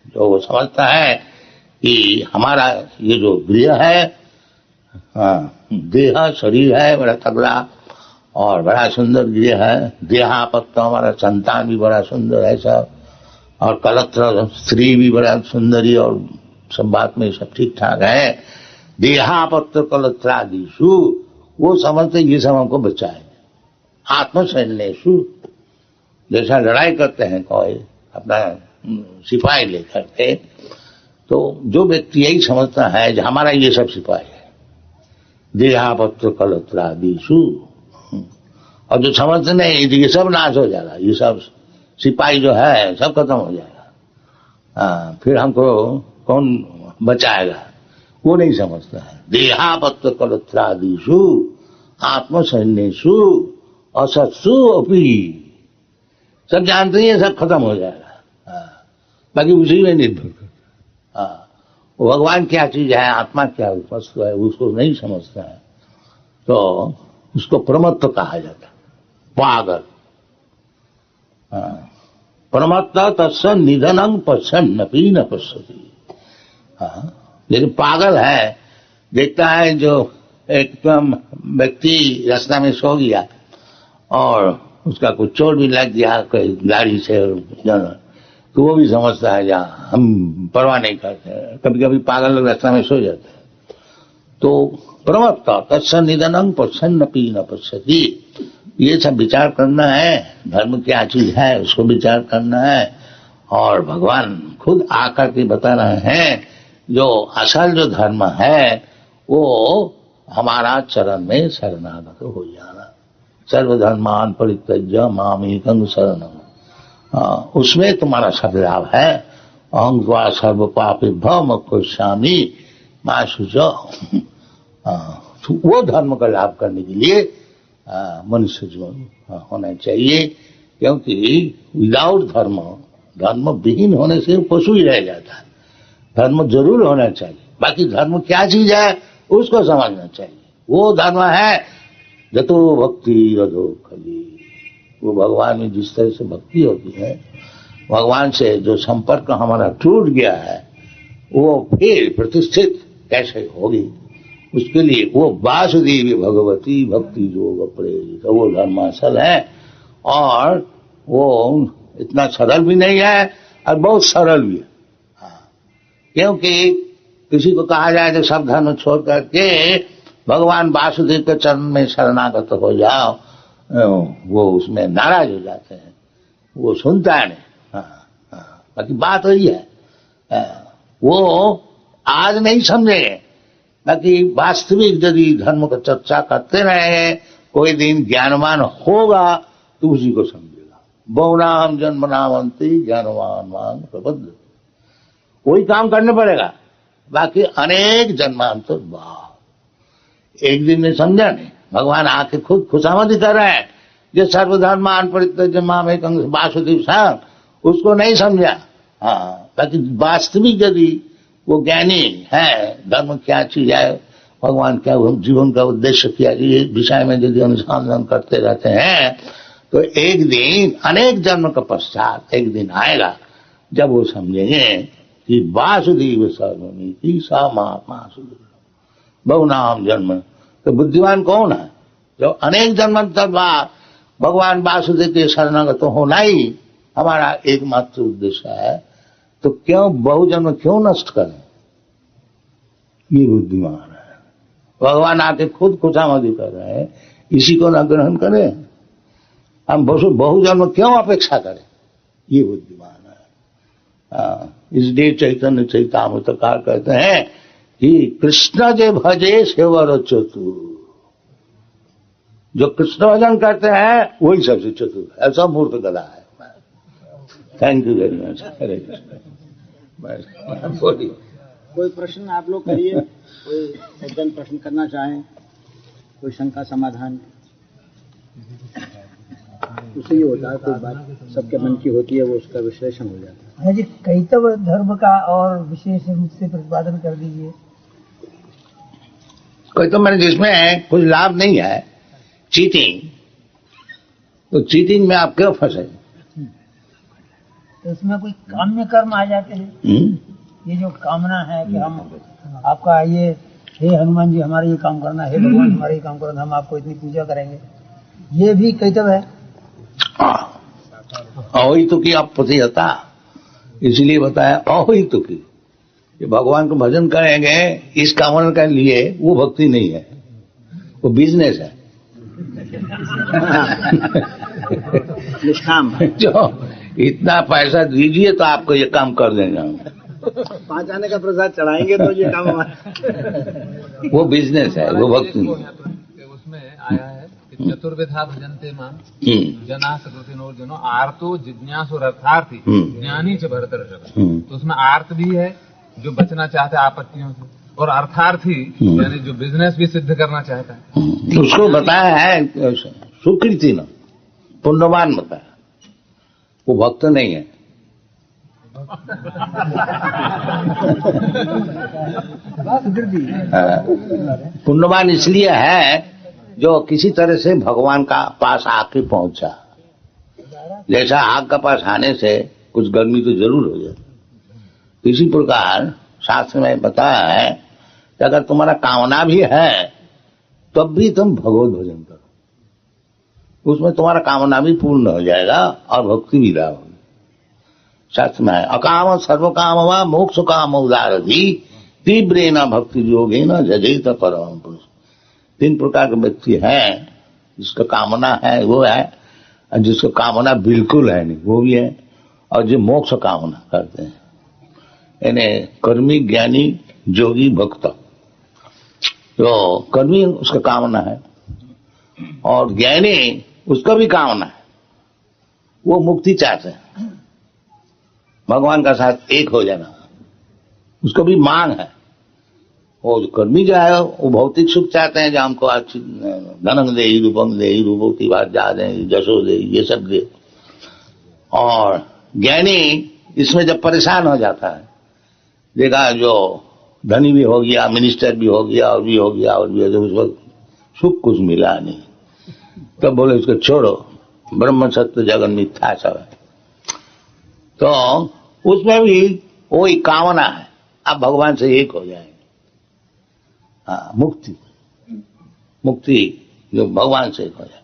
जो वो समझता है कि हमारा ये जो गृह है, देह शरीर है बड़ा तगड़ा और बड़ा सुंदर गृह है। देहापत्य हमारा संतान भी बड़ा सुंदर है सब, और कलत्र स्त्री भी बड़ा सुंदरी, और सब बात में सब ठीक ठाक है। देहापत्य कलत्रादिषु, वो समझते ये सब हमको बचाए। आत्मसैन्येषु, जैसा लड़ाई करते हैं कोई अपना सिपाही लेकर के, तो जो व्यक्ति यही समझता है कि हमारा ये सब सिपाही है, देहापत्य कलत्रादिषु, और जो समझते नहीं ये सब नाश हो जाएगा, ये सब सिपाही जो है सब खत्म हो जाएगा, फिर हमको कौन बचाएगा, वो नहीं समझता है। देहापत्य कलत्रादिषु आत्मसैन्येषु असत्सु अपि, सब जानते हैं सब खत्म हो जाएगा, बाकी उसी में निर्भर करता। वो भगवान क्या चीज है, आत्मा क्या वस्तु है, उसको नहीं समझता है, तो उसको प्रमत्त कहा जाता, पागल। प्रमत्त तस्य निधनं पश्यन्नपि न पश्यति। लेकिन पागल है, देखता है जो एकदम व्यक्ति रास्ता में सो गया और उसका कुछ चोट भी लग गया कोई गाड़ी से, तो वो भी समझता है जहाँ हम परवाह नहीं करते। कभी कभी पागल लोग रास्ता में सो जाते हैं। तो प्रमत्त तस्य निधनं पश्यन्नपि न पश्यति, ये सब विचार करना है। धर्म क्या चीज है उसको विचार करना है, और भगवान खुद आकर के बता रहे हैं जो असल जो धर्म है वो हमारा चरण में शरणागत हो जाना। सर्वधर्मान परित्यज्य मामेकं शरणं, उसमें तुम्हारा सब लाभ है। अहं त्वा सर्व पापेभ्यो मोक्षयिष्यामि मा शुचो। वो धर्म का लाभ करने के लिए मनुष्य जीवन होना चाहिए, क्योंकि विदाउट धर्म, धर्म विहीन होने से पशु ही रह जाता है। धर्म जरूर होना चाहिए, बाकी धर्म क्या चीज है उसको समझना चाहिए। वो धर्म है जतो भक्ति रजो खली, वो भगवान में जिस तरह से भक्ति होती है, भगवान से जो संपर्क हमारा टूट गया है वो फिर प्रतिष्ठित कैसे होगी, उसके लिए वो वासुदेवी भगवती भक्ति योग प्रेरित, वो धर्मासल है। और वो इतना सरल भी नहीं है और बहुत सरल भी है। क्योंकि किसी को कहा जाए तो सब धर्म छोड़ करके भगवान वासुदेव के चरण में शरणागत हो जाओ, वो उसमें नाराज हो जाते हैं, वो सुनता है नहीं। बाकी बात वही है, वो आज नहीं समझेंगे, बाकी वास्तविक यदि धर्म का चर्चा करते रहे, कोई दिन ज्ञानवान होगा तो उसी को समझेगा। बहुनाम जन्मनामंती ज्ञानवान मान प्रबद्ध, कोई काम करने पड़ेगा, बाकी अनेक जन्मांतर वाह, एक दिन में समझा नहीं। भगवान आके खुद खुशामदी कर रहे हैं, जो सर्वधर्मान परित्यज्य मामेकं वासुदेव साहब, उसको नहीं समझा। हाँ, बाकी वास्तविक यदि वो ज्ञानी है, धर्म क्या चीज है, भगवान क्या जीवन का उद्देश्य क्या, ये विषय में यदि अनुसंधान करते रहते हैं तो एक दिन, अनेक जन्म के पश्चात एक दिन आएगा जब वो समझेंगे कि वासुदेव सर्वमिति सा महात्मा सुदेव बहुनाम जन्म। तो बुद्धिमान कौन है? जो अनेक जन्म तक बाद भगवान वासुदेव के शरणागत तो होना ही हमारा एकमात्र उद्देश्य है, तो क्यों बहुजन्म क्यों नष्ट करें? ये बुद्धिमान है। भगवान आके खुद खुशामदी कर रहे हैं, इसी को न ग्रहण करें, हम बहुजन्म क्यों अपेक्षा करें? ये बुद्धिमान है। इसलिए चैतन्य चैतामृतकार कहते हैं कि कृष्ण जे भजे सेवर चतुर, जो कृष्ण भजन करते हैं वही सबसे चतुर है, ऐसा मूर्ख गधा है। Thank you very much. Hare Krishna. कोई प्रश्न आप लोग करिए, कोई सज्जन प्रश्न करना चाहें, कोई शंका समाधान, उससे ये होता है कोई बात सबके मन की होती है, वो उसका विश्लेषण हो जाता है। जी, कैतव धर्म का और विशेष रूप से प्रतिपादन कर दीजिए। कैतव मैंने जिसमें कुछ लाभ नहीं है, चीटिंग, तो चीटिंग में आप क्यों फंसे? तो उसमें कोई काम्य कर्म आ जाते हैं। ये जो कामना है कि हम आपका ये, हे हनुमान जी हमारा ये काम करना, हे भगवान हमारा ये काम करना, हम आपको इतनी पूजा करेंगे, ये भी कैतव है। अहि तो की आप पति था, इसलिए बताया अहि तो की, ये भगवान को भजन करेंगे इस कामना के लिए, वो भक्ति नहीं है, वो बिजनेस है। निष्काम। जो इतना पैसा दीजिए तो आपको ये काम कर देंगे, 5 आने का प्रसाद चढ़ाएंगे तो ये काम हमारा, वो बिजनेस है, वो भक्ति नहीं। उसमें आया है कि चतुर्विधा भजन्ते मां जना सकृतिनो जनो आर्तो जिज्ञासु अर्थार्थी ज्ञानी च भरतर्षभ। तो उसमें आर्त भी है जो बचना चाहता है आपत्तियों से, और अर्थार्थी यानी जो बिजनेस भी सिद्ध करना चाहता है। उसको बताया है सुकृति न पुण्यवान बताया, वो भक्त नहीं है। पुण्यवान इसलिए है जो किसी तरह से भगवान का पास आके पहुंचा। जैसा आग का पास आने से कुछ गर्मी तो जरूर हो जाती, इसी प्रकार शास्त्र में बताया है कि अगर तुम्हारा कामना भी है तब भी तुम भगवत भजन करो, उसमें तुम्हारा कामना भी पूर्ण हो जाएगा और भक्ति भी लाभ होगी। शास्त्र में है अकाम सर्व काम व मोक्ष काम उदारधि तीव्रेण भक्ति योगेन जजेत परम पुरुष। 3 प्रकार के व्यक्ति हैं, जिसका कामना है वो है, और जिसका कामना बिल्कुल है नहीं वो भी है, और जो मोक्ष कामना करते हैं, यानी कर्मी ज्ञानी जोगी भक्त। तो कर्मी उसका कामना है और ज्ञानी उसका भी कामना है, वो मुक्ति चाहते हैं, भगवान का साथ एक हो जाना, उसको भी मांग है। वो कर्मी जो है वो भौतिक सुख चाहते हैं, जो हमको अच्छी धनंग दे, रूपंग दे, रूपों बात जा दे, जशो दे, ये सब दे। और ज्ञानी इसमें जब परेशान हो जाता है, देखा जो धनी भी हो गया, मिनिस्टर भी हो गया, और भी हो गया, और भी हो गया, उसको सुख कुछ मिला नहीं, तब बोले इसको छोड़ो, ब्रह्म सत्य जगन मिथ्या सब है। तो उसमें भी वही कामना है, अब भगवान से एक हो जाएंगे। हाँ, मुक्ति मुक्ति जो भगवान से एक हो जाए।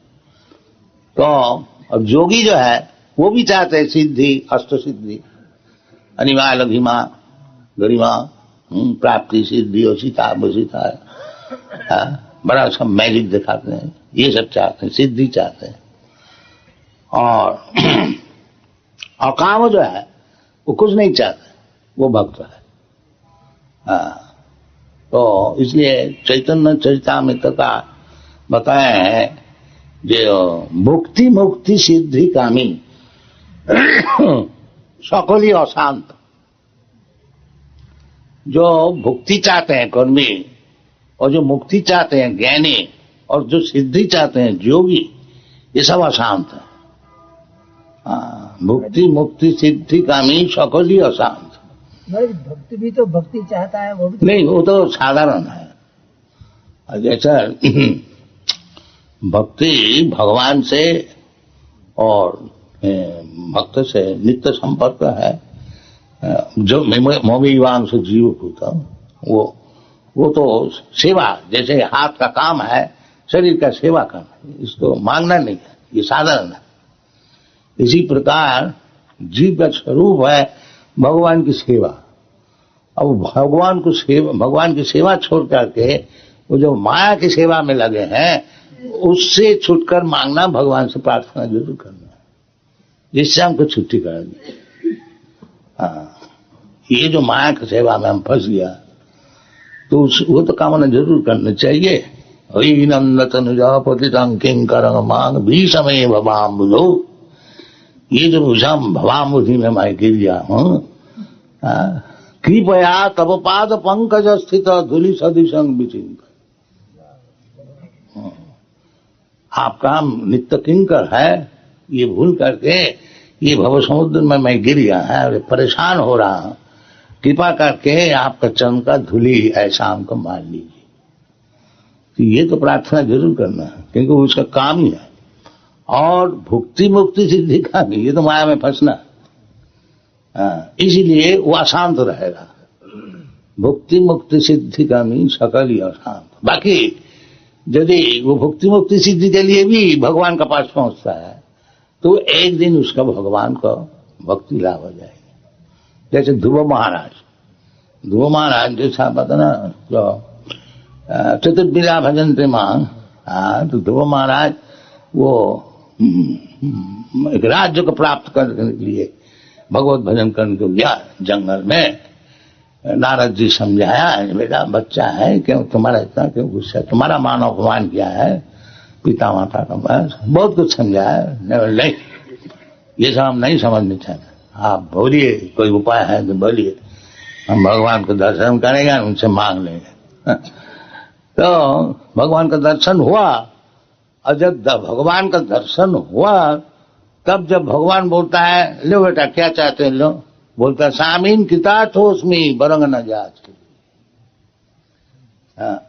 तो अब जोगी जो है वो भी चाहते हैं सिद्धि, अष्ट सिद्धि, अनिवार्य लघिमा, गरिमा, प्राप्ति, सिद्धि और सीता बसीता है, बड़ा सब मैजिक दिखाते हैं, ये सब चाहते हैं, सिद्धि चाहते हैं। और काम जो है वो कुछ नहीं चाहते, वो भक्त है। तो इसलिए चैतन्य चरितामृत का बताया है जो भुक्ति मुक्ति सिद्धि कामी सकली अशांत। जो भुक्ति चाहते हैं कर्मी, और जो मुक्ति चाहते हैं ज्ञानी, और जो सिद्धि चाहते हैं योगी, ये सब अशांत है। भुक्ति मुक्ति सिद्धि कामी सकली अशांत। भक्ति भी तो भक्ति चाहता है, वो भी तो नहीं, वो तो साधारण है। जैसा भक्ति भगवान से और भक्त से नित्य संपर्क है। जो मोमिवांश जीव होता, वो तो सेवा, जैसे हाथ का काम है, शरीर का सेवा करना, इसको मांगना नहीं है, ये साधारण है। इसी प्रकार जीव का स्वरूप है भगवान की सेवा। अब भगवान की सेवा छोड़ करके वो जो माया की सेवा में लगे हैं, उससे छूटकर मांगना, भगवान से प्रार्थना जरूर करना, जिससे हमको छुट्टी करा दी। ये जो माया की सेवा में हम फंस गया, तो वो तो कामना जरूर करना चाहिए। हई नंदतन पतितं किंकर मांग भी समय भवाम बुझो। ये जो भवाम बुद्धि में मैं गिर गया हूं, कृपया तब पाद पंकज स्थित धूलि सदृशं विचिंत। आपका नित्य किंकर है, ये भूल करके ये भव समुद्र में मैं गिर गया है, परेशान हो रहा हूं, कृपा करके आपका चरण का धूलि ऐसा हमको मान लीजिए। तो ये तो प्रार्थना जरूर करना है, क्योंकि उसका काम ही है। और भुक्ति मुक्ति सिद्धि का भी, ये तो माया में फंसना, इसीलिए वो अशांत रहेगा। भुक्ति मुक्ति सिद्धि का भी सकल ही अशांत। बाकी यदि वो भुक्ति मुक्ति सिद्धि के लिए भी भगवान का पास पहुंचता है, तो एक दिन उसका भगवान को भक्ति लाभ हो जाएगी। जैसे ध्रुव महाराज जैसा पता ना, जो चतुर्विधा भजन प्रेमा, तो ध्रुव महाराज वो एक राज्य को प्राप्त करने के लिए भगवत भजन करने को गया जंगल में। नारद जी समझाया, बेटा बच्चा है, क्यों तुम्हारा इतना क्यों गुस्सा, तुम्हारा मान अपमान किया है पिता माता का, बस बहुत कुछ समझाया। नहीं, ये सब हम नहीं समझने चाहते, आप बोलिए, कोई उपाय है तो बोलिए, हम भगवान को दर्शन करेंगे, उनसे मांग लेंगे। तो भगवान का दर्शन हुआ, और जब भगवान का दर्शन हुआ, तब जब भगवान बोलता है, लो बेटा क्या चाहते हैं, लो, बोलता है सामीन कितार्थ हो उसमें बरंग न जात।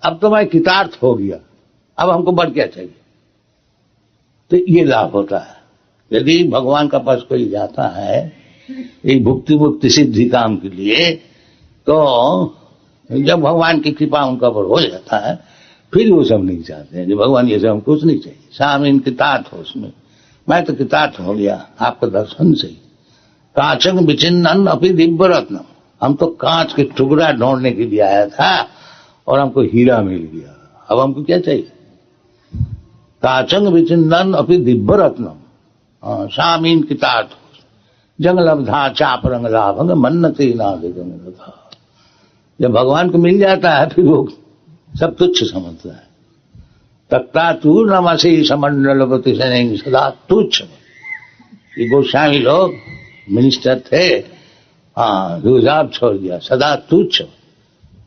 अब तो मैं कितार्थ हो गया, अब हमको बढ़ क्या चाहिए। तो ये लाभ होता है यदि भगवान का पास कोई जाता है एक भुक्ति मुक्ति सिद्धि काम के लिए, तो जब भगवान की कृपा उनका पर हो जाता है, फिर वो सब नहीं चाहते हैं जो भगवान ये सब कुछ नहीं चाहिए। सामीन कितार्थ हो उसमें, मैं तो कितार्थ हो गया आपका दर्शन से। कांचन विचिन्नन अपि दिव्य रत्न, हम तो कांच के टुकड़ा ढूंढने के लिए आया था और हमको हीरा मिल गया, अब हमको क्या चाहिए। कांचन विचिन्नन अपि दिव्य रत्न सामीन कितार्थ जंग लब्धा चाप रंग लाभंग मन्नते नादिगंग। जब भगवान को मिल जाता है फिर वो सब तुच्छ समझता है। तक्ता तू नमसी समंडलपति से सदा तुच्छ। ये गोस्वामी लोग मिनिस्टर थे, हिजाब छोड़ दिया, सदा तुच्छ।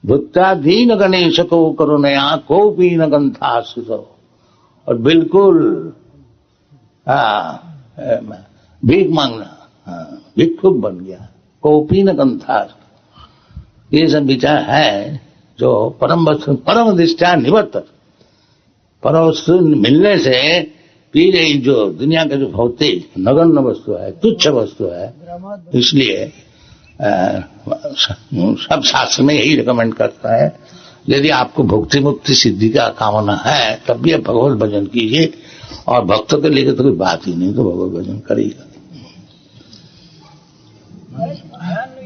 भुक्ता दीन गणेश को करुणया को पीन गंथाश्रित, और बिल्कुल भीख मांगना, भिक्षुक बन गया, कोपीन गंथाश्रित। ये सब विचार है जो परम वस्तु परम दृष्टा निवर्तक, परम वस्तु मिलने से फिर जो दुनिया का जो भौतिक नगण्य वस्तु है, तुच्छ वस्तु है, इसलिए सब शास्त्र में यही रिकमेंड करता है यदि आपको भुक्ति मुक्ति सिद्धि का कामना है तब भी आप भगवत भजन कीजिए, और भक्तों के लिए तो कोई बात ही नहीं, तो भगवत भजन करेगा।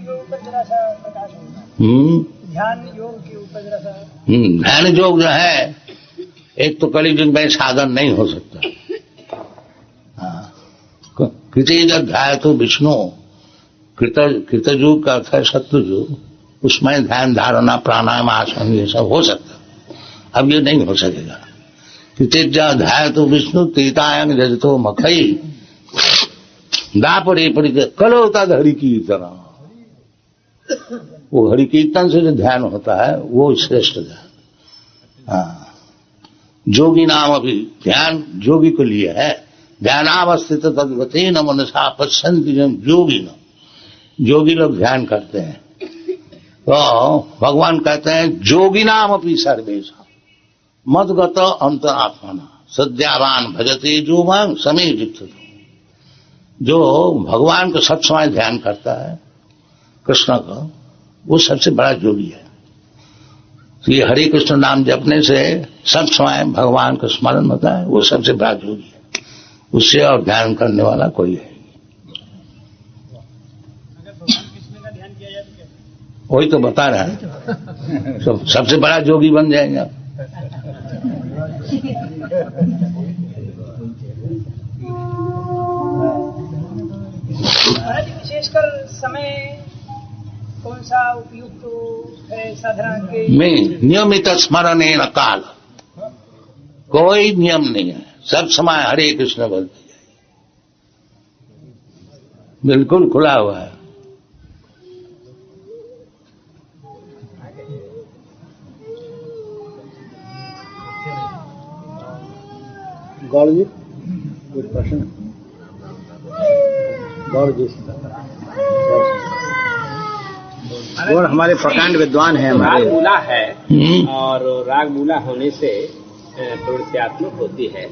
योग पर जरा सा प्रकाश होगा। ध्यान योग की उपज रहा। ध्यान योग जो है, एक तो कलियुग में साधन नहीं हो सकता। कृतयुग अध्याय तो विष्णु, कृतयुग का अर्थ है सत्युग, उसमें ध्यान धारणा प्राणायाम आसन ये सब हो सकता, अब ये नहीं हो सकेगा। कृतयुग अध्याय तो विष्णु, त्रेतायंग जजतो मखई दापरे पड़ी कल होता हरि कीर्तन, वो हरि कीर्तन से जो ध्यान होता है वो श्रेष्ठ ध्यान। जोगी नाम अभी ध्यान योगी को लिए है। ध्यानावस्थित तद्वते न मनसा पश्यन्ति योगी न, योगी लोग ध्यान करते हैं। तो भगवान कहते हैं जोगी नाम अपनी सर्वेशा मदगत अंतरात्मना सद्यावान भजते जो मांग समय जित। जो भगवान को सब समय ध्यान करता है, कृष्ण का, वो सबसे बड़ा योगी है। तो ये हरे कृष्ण नाम जपने से सब समय भगवान का स्मरण होता है, वो सबसे बड़ा योगी है। उससे और ध्यान करने वाला कोई है। वही तो बता रहा है, सबसे बड़ा योगी बन जाएंगे आप। विशेषकर समय कौन सा उपयुक्त है साधना के? में नियमित स्मरण न काल, कोई नियम नहीं है, सब समय हरे कृष्ण बोलते जाइए, बिल्कुल खुला हुआ है। गौड़ जी कोई प्रश्न? गौड़ जी गौड़ हमारे प्रकांड विद्वान है, हमारे राग मूला है और राग मूला होने से प्रवृत्त्यात्मक होती है।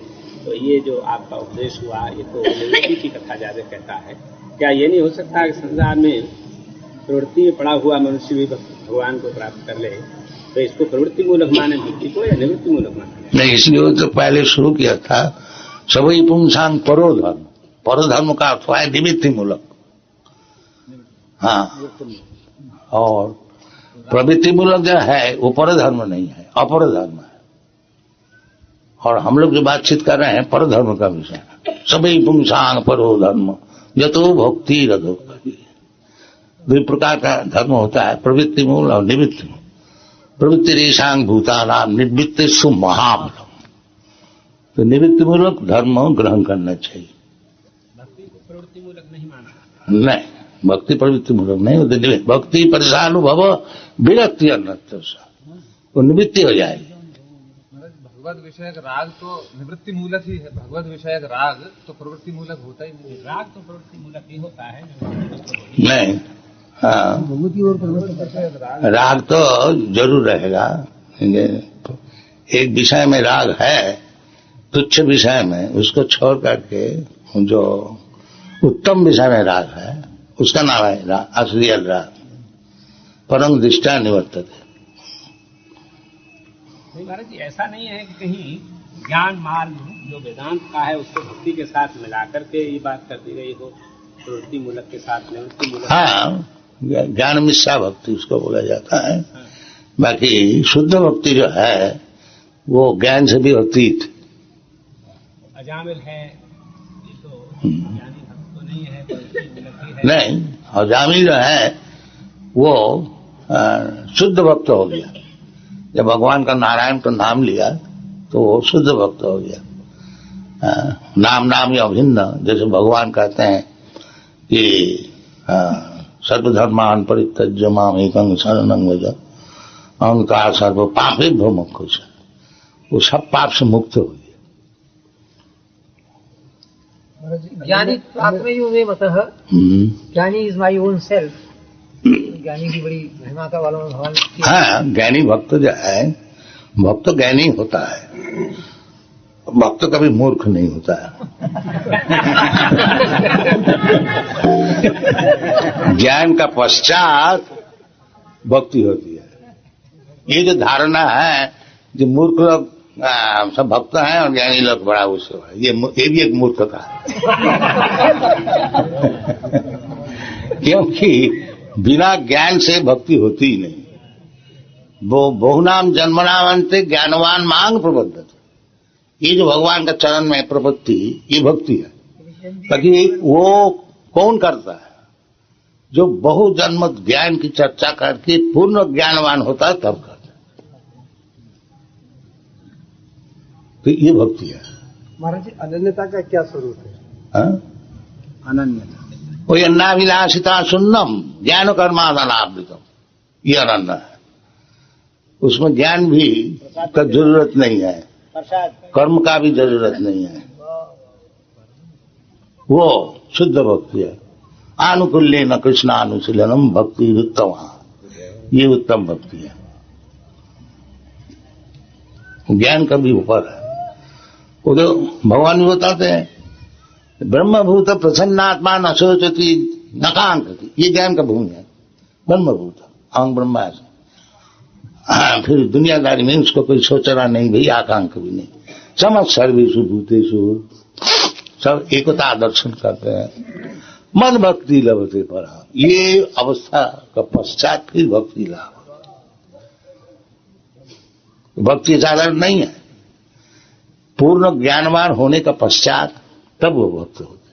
तो ये जो आपका उपदेश हुआ ये तो निवृत्ति की कथा ज्यादा कहता है। क्या ये नहीं हो सकता कि संसार में प्रवृत्ति में पड़ा हुआ मनुष्य भी भगवान को प्राप्त कर ले, तो इसको प्रवृत्ति मूलक माने भक्ति को या निवृत्ति मूलक माने? नहीं, इसलिए तो पहले शुरू किया था सभी पुंसांग परो धर्म। परो धर्म का अर्थ है निवृत्ति मूलक। हाँ, और प्रवृत्ति मूलक जो है वो पर धर्म नहीं है, अपर धर्म है। और हम लोग जो बातचीत कर रहे हैं पर धर्म का विषय, सभी पुंसांग परो धर्म जतो भक्ति रधो। दो प्रकार का धर्म होता है, प्रवृत्ति मूल और निवृत्ति मूल। प्रवृत्ति रेशांग भूतानाम निवृत्ति सु महाबलम। तो निवृत्ति मूलक धर्म ग्रहण करना चाहिए। भक्ति को प्रवृत्ति मूलक नहीं माना? नहीं, भक्ति प्रवृत्ति मूलक नहीं होती। भक्ति परिसानुभव विरक्ति अन्यत्र, वो निवृत्ति हो जाएगी। भगवत विषयक राग तो निवृत्ति मूलक ही है, भगवत विषयक राग तो प्रवृत्ति मूलक होता ही नहीं। राग तो प्रवृत्ति मूलक ही होता है। नहीं, हाँ, राग तो जरूर रहेगा। एक विषय में राग है, तुच्छ विषय में, उसको छोड़ करके जो उत्तम विषय में राग है उसका नाम है राग, असली राग। परम दृष्टा निवर्तते। नहीं महाराज जी, ऐसा नहीं है कि कहीं ज्ञान मार्ग जो वेदांत का है उसको भक्ति के साथ मिला करके ये बात कर दी गई हो, प्रवृत्ति मूलक के साथ निवृत्ति मूलक। हाँ, ज्ञान मिश्रा भक्ति उसको बोला जाता है। बाकी शुद्ध भक्ति जो है वो ज्ञान से भी अतीत। अजामिल है ये तो ज्ञानी भक्त तो नहीं है, प्रवृत्ति मूलक ही है। नहीं, अजामिल जो है वो शुद्ध भक्त हो गया। जब भगवान का नारायण का नाम लिया तो वो शुद्ध भक्त हो गया। नाम नाम या अभिन्न, जैसे भगवान कहते हैं कि सर्वधर्मान परित्यज्य माम एकं शरणं व्रज अहंकार सर्व पापेभ्यो मोक्ष। वो सब पाप से मुक्त हो गया। ज्ञानी आत्मयो में मतः, ज्ञानी इज माई ओन सेल्फ। ज्ञानी की बड़ी महिमा का वालों भगवान। हाँ, ज्ञानी भक्त जो है, भक्त ज्ञानी होता है, भक्त कभी मूर्ख नहीं होता है। ज्ञान का पश्चात भक्ति होती है। ये जो धारणा है जो मूर्ख लोग सब भक्त हैं और ज्ञानी लोग बड़ा उससे है, ये भी एक मूर्खता है। क्योंकि बिना ज्ञान से भक्ति होती ही नहीं। वो बहुनाम जन्मनामंते ज्ञानवान मांग प्रबद्धते, ये जो भगवान का चरण में प्रपत्ति, ये भक्ति है। ताकि वो कौन करता है? जो बहु जन्म ज्ञान की चर्चा करके पूर्ण ज्ञानवान होता है तब करता है। तो ये भक्ति है। महाराज जी, अनन्यता का क्या स्वरूप है? अनन्यता वो अन्नाभिलाषिता सुन्नम ज्ञान कर्मादनावृतम, ये अनन्य है। उसमें ज्ञान भी का जरूरत नहीं है, कर्म का भी जरूरत नहीं है। वो शुद्ध भक्ति है। आनुकूल्य न कृष्णानुशीलनम भक्ति उत्तम, ये उत्तम भक्ति है। ज्ञान का भी ऊपर है। वो तो भगवान भी बताते हैं, ब्रह्मभूत प्रसन्नात्मा न सोचती न कांक्षति, ये ज्ञान का भूमि है। ब्रह्मभूत अहं ब्रह्मास्मि, फिर दुनियादारी में उसको कोई सोचना नहीं भाई, आकांक्षा भी नहीं। समझ सर्वेषु भूतेषु, सब एकता दर्शन करते हैं। मन भक्ति लभते परा, ये अवस्था का पश्चात फिर भक्ति लाभ। भक्ति साधारण नहीं है, पूर्ण ज्ञानवान होने का पश्चात तब वो भक्त होते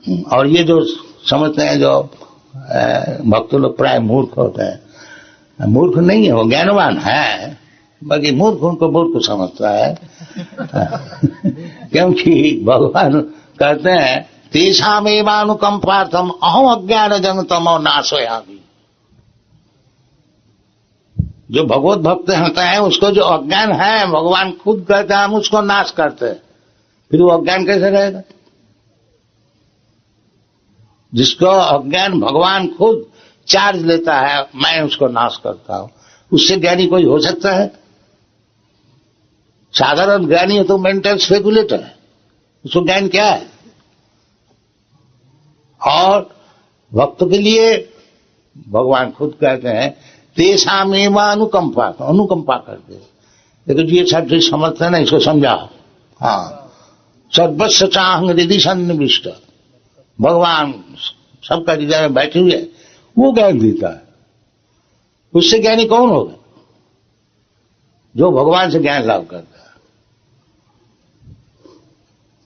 हैं। और ये जो समझते हैं, जो भक्त लोग प्राय मूर्ख होते हैं, मूर्ख नहीं है, वो ज्ञानवान है, बाकी मूर्ख उनको मूर्ख समझता है। क्योंकि भगवान कहते हैं तेषामेवानुकंपार्थम अहम अज्ञान जनतमो नाशयामि। जो भगवत भक्त होते हैं उसको जो अज्ञान है, भगवान खुद कहते हैं हम उसको नाश करते हैं। फिर वो अज्ञान कैसे रहेगा? जिसको अज्ञान भगवान खुद चार्ज लेता है, मैं उसको नाश करता हूं, उससे ज्ञानी कोई हो सकता है? साधारण ज्ञानी है तो मेंटल स्पेकुलेटर है, उसको ज्ञान क्या है? और भक्त के लिए भगवान खुद कहते हैं तेषामेव अनुकंपा, अनुकंपा करते। देखो जी, ये सब जो समझते हैं ना, इसको समझाओ। हाँ, सर्वस्व चाहंग हृदय सन्निविष्ट, भगवान सबका हृदय में बैठे हुए है, वो ज्ञान देता है। उससे ज्ञानी कौन होगा? जो भगवान से ज्ञान लाभ करता है।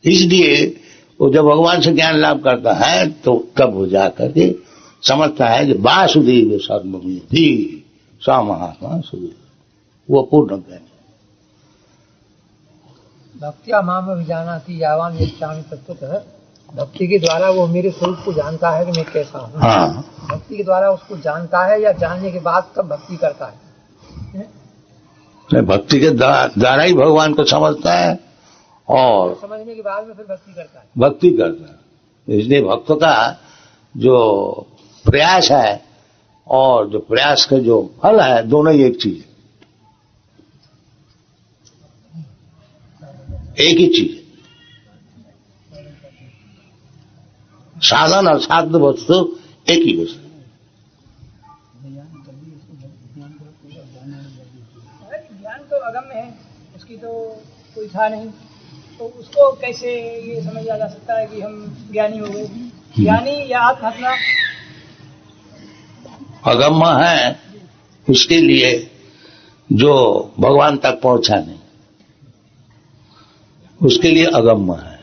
इसलिए वो जब भगवान से ज्ञान लाभ करता है तो तब वो जाकर के समझता है कि वासुदेव सर्वमिति स महात्मा सुदेव, वो पूर्ण ज्ञानी। भक्तिया माम विजानाति यावान यच्छामि तत्त्वतः, भक्ति के द्वारा वो मेरे स्वरूप को जानता है कि मैं कैसा हूँ। हाँ, भक्ति के द्वारा उसको जानता है या जानने के बाद तब भक्ति करता है? भक्ति के द्वारा ही भगवान को समझता है और समझने के बाद में फिर भक्ति करता है। भक्ति करता है। इसलिए भक्त का जो प्रयास है और जो प्रयास का जो फल है, दोनों ही एक चीज है, एक ही चीज है। साधन और साध्य वस्तु एक ही वस्तु। ज्ञान तो अगम्य है, उसकी तो कोई था नहीं, तो उसको कैसे ये समझा जा सकता है कि हम ज्ञानी हो गए? ज्ञानी या आत्महत्या अगम्य है उसके लिए जो भगवान तक पहुंचा नहीं, उसके लिए अगम्य है।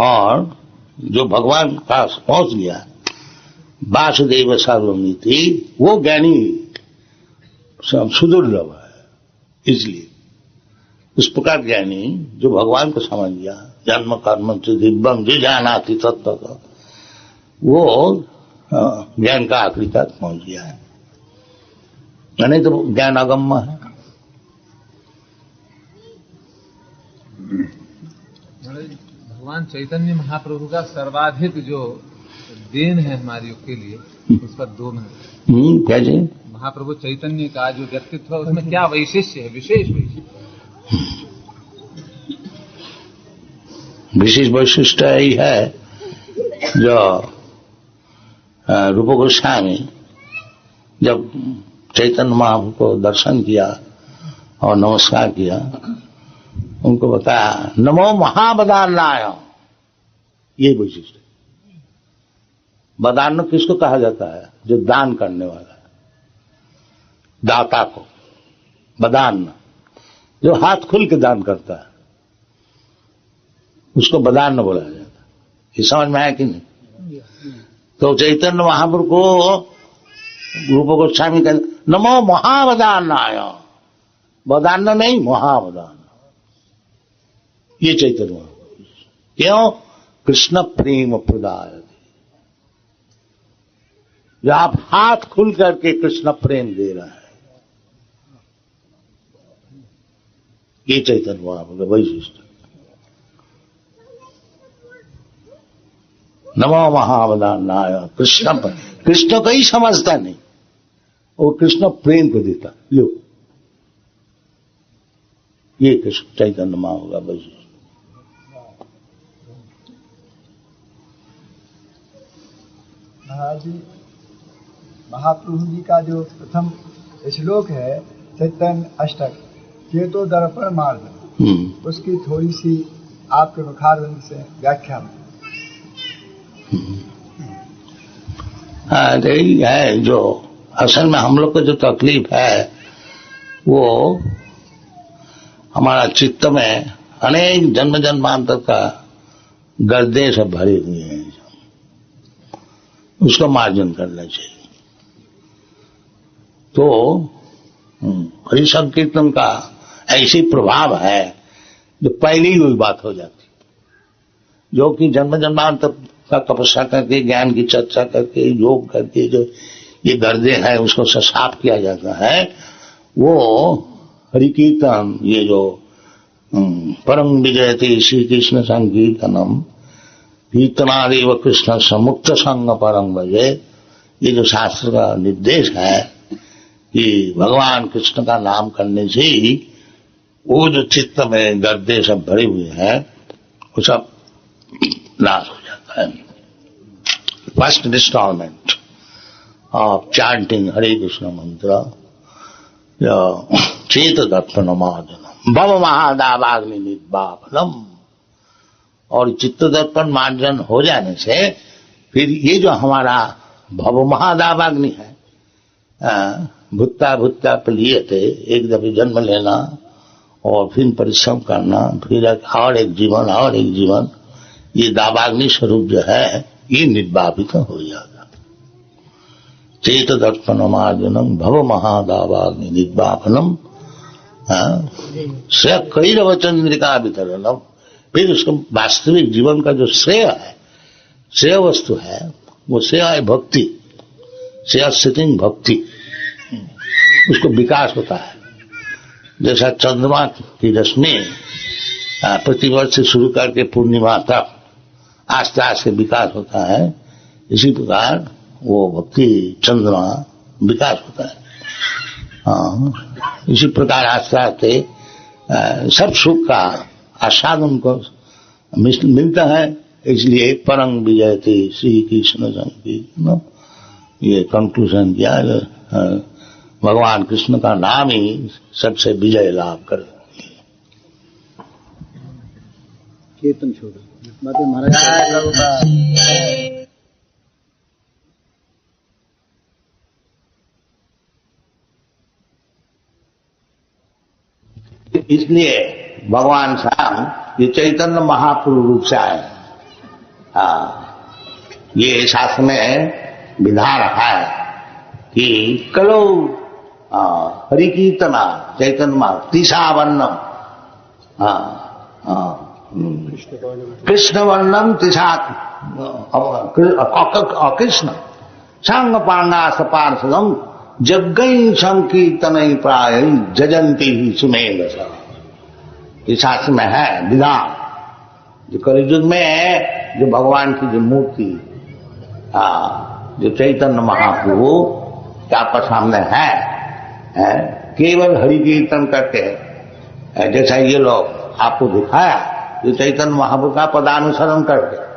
और जो भगवान पास पहुंच गया, वासुदेव सर्वमिति, वो ज्ञानी सुदुर्लभ है। इसलिए उस प्रकार ज्ञानी जो भगवान को समझ गया, जन्म कर्म से दिव्यम जो जानाति तत्व, वो ज्ञान का आखिरी तक पहुंच गया है। नहीं तो ज्ञान अगम्य है। भगवान चैतन्य महाप्रभु का सर्वाधिक जो देन है हमारे युग के लिए, उस पर 2 मिनट। क्या जी? महाप्रभु चैतन्य का जो व्यक्तित्व है उसमें क्या वैशिष्ट है, विशेष वैशिष्ट? विशेष वैशिष्ट यही है, जो रूप गोस्वामी जब चैतन्य महाप्रभु को दर्शन किया और नमस्कार किया, उनको बताया नमो महाबदारणाय, ये वैशिष्ट। बदान्न किसको कहा जाता है? जो दान करने वाला है, दाता को बदान्न, जो हाथ खुल के दान करता है उसको बदान्न बोला जाता है। ये समझ में आया कि नहीं? तो चैतन्य महाप्रभु को रूप गोस्वामी कहते नमो महावदान्नाय, वदान्न नहीं महावदान्न, ये चैतन्य महाप्रभु। क्यों? कृष्ण प्रेम प्रदाय, जो आप हाथ खुल करके कृष्ण प्रेम दे रहे हैं, ये चैतन्य महाप्रभु का वैशिष्ट। नमो महावदान्नाय, कृष्ण को ही समझता नहीं, वो कृष्ण प्रेम को देता। लो, ये कृष्ण चैतन्य महाप्रभु का वैशिष्ट। महाराज जी, महाप्रभु जी का जो प्रथम श्लोक है चैतन्य अष्टक, ये तो दर्पण मार्ग, उसकी थोड़ी सी आपके मुखारविंद से व्याख्या। यही है जो असल में हम लोग को जो तकलीफ है, वो हमारा चित्त में अनेक जन्म जन्मांतर का गर्दे से भरे हुए हैं, उसको मार्जन करना चाहिए। तो हरि संकीर्तन का ऐसी प्रभाव है जो पहले ही वही बात हो जाती, जो कि जन्म जन्मांतर का तपस्या करके, ज्ञान की चर्चा करके, योग करके जो ये गर्दे हैं उसको साफ किया जाता है। वो हरि कीर्तन, ये जो परम विजयते श्री कृष्ण संकीर्तनम कीर्तनादेव कृष्ण समुक्त संग परम भजे, ये जो शास्त्र का निर्देश है कि भगवान कृष्ण का नाम करने से ही वो जो चित्त में गर्दे सब भरे हुए हैं वो सब नाश हो जाता है। फर्स्ट इंस्टॉलमेंट ऑफ चांटिंग हरे कृष्ण मंत्र, चेत दर्पण मार्जनम भव महादावाग्नि निर्वापनम। और चित्त दर्पण मार्जन हो जाने से फिर ये जो हमारा भव महादावाग्नि है, भुत्ता भुत्ता प्लियते, एक दफे जन्म लेना और फिर परिश्रम करना, फिर और एक जीवन और एक जीवन, ये दावाग्नि स्वरूप जो है ये निर्वापित हो जाएगा। चेत दर्पण मार्जनम भव महादावाग्नि निर्वापनम श्रेय कैरव चंद्रिका वितरणम। फिर उसको वास्तविक जीवन का जो श्रेय है, श्रेय वस्तु है, वो श्रेय है भक्ति, श्रेय सिटिंग भक्ति, उसको विकास होता है। जैसा चंद्रमा की रश्मि प्रतिवर्ष से शुरू करके पूर्णिमा तक आस्ते आस्ते विकास होता है, इसी प्रकार वो भक्ति चंद्रमा विकास होता है। इसी प्रकार आस्ते आस्ते सब सुख का आस्वाद उनको मिलता है। इसलिए परम विजयते श्री कृष्ण संकीर्तन, ये कंक्लूजन किया, भगवान कृष्ण का नाम ही सबसे विजय लाभ करे। कीर्तन छोड़ो बातें महाराज। इसलिए भगवान श्याम ये चैतन्य महाप्रभु रूप से आए। ये शास्त्र में विधान रखा है कि कलो हरि कीर्तना चैतन्य महा तिसावर्णम, कृष्ण वर्णम तिसा अकृष्ण सांग पांगास पार्षदम जग्गई संकीर्तन प्राय जजंती ही सुमेध। ये शास्त्र में है विधान, जो कलियुग में जो भगवान की जो मूर्ति जो चैतन्य महाप्रभु आपका सामने है, केवल हरि कीर्तन करके, जैसा ये लोग आपको दिखाया, जो चैतन्य महाप्रभु का पदानुसरण करके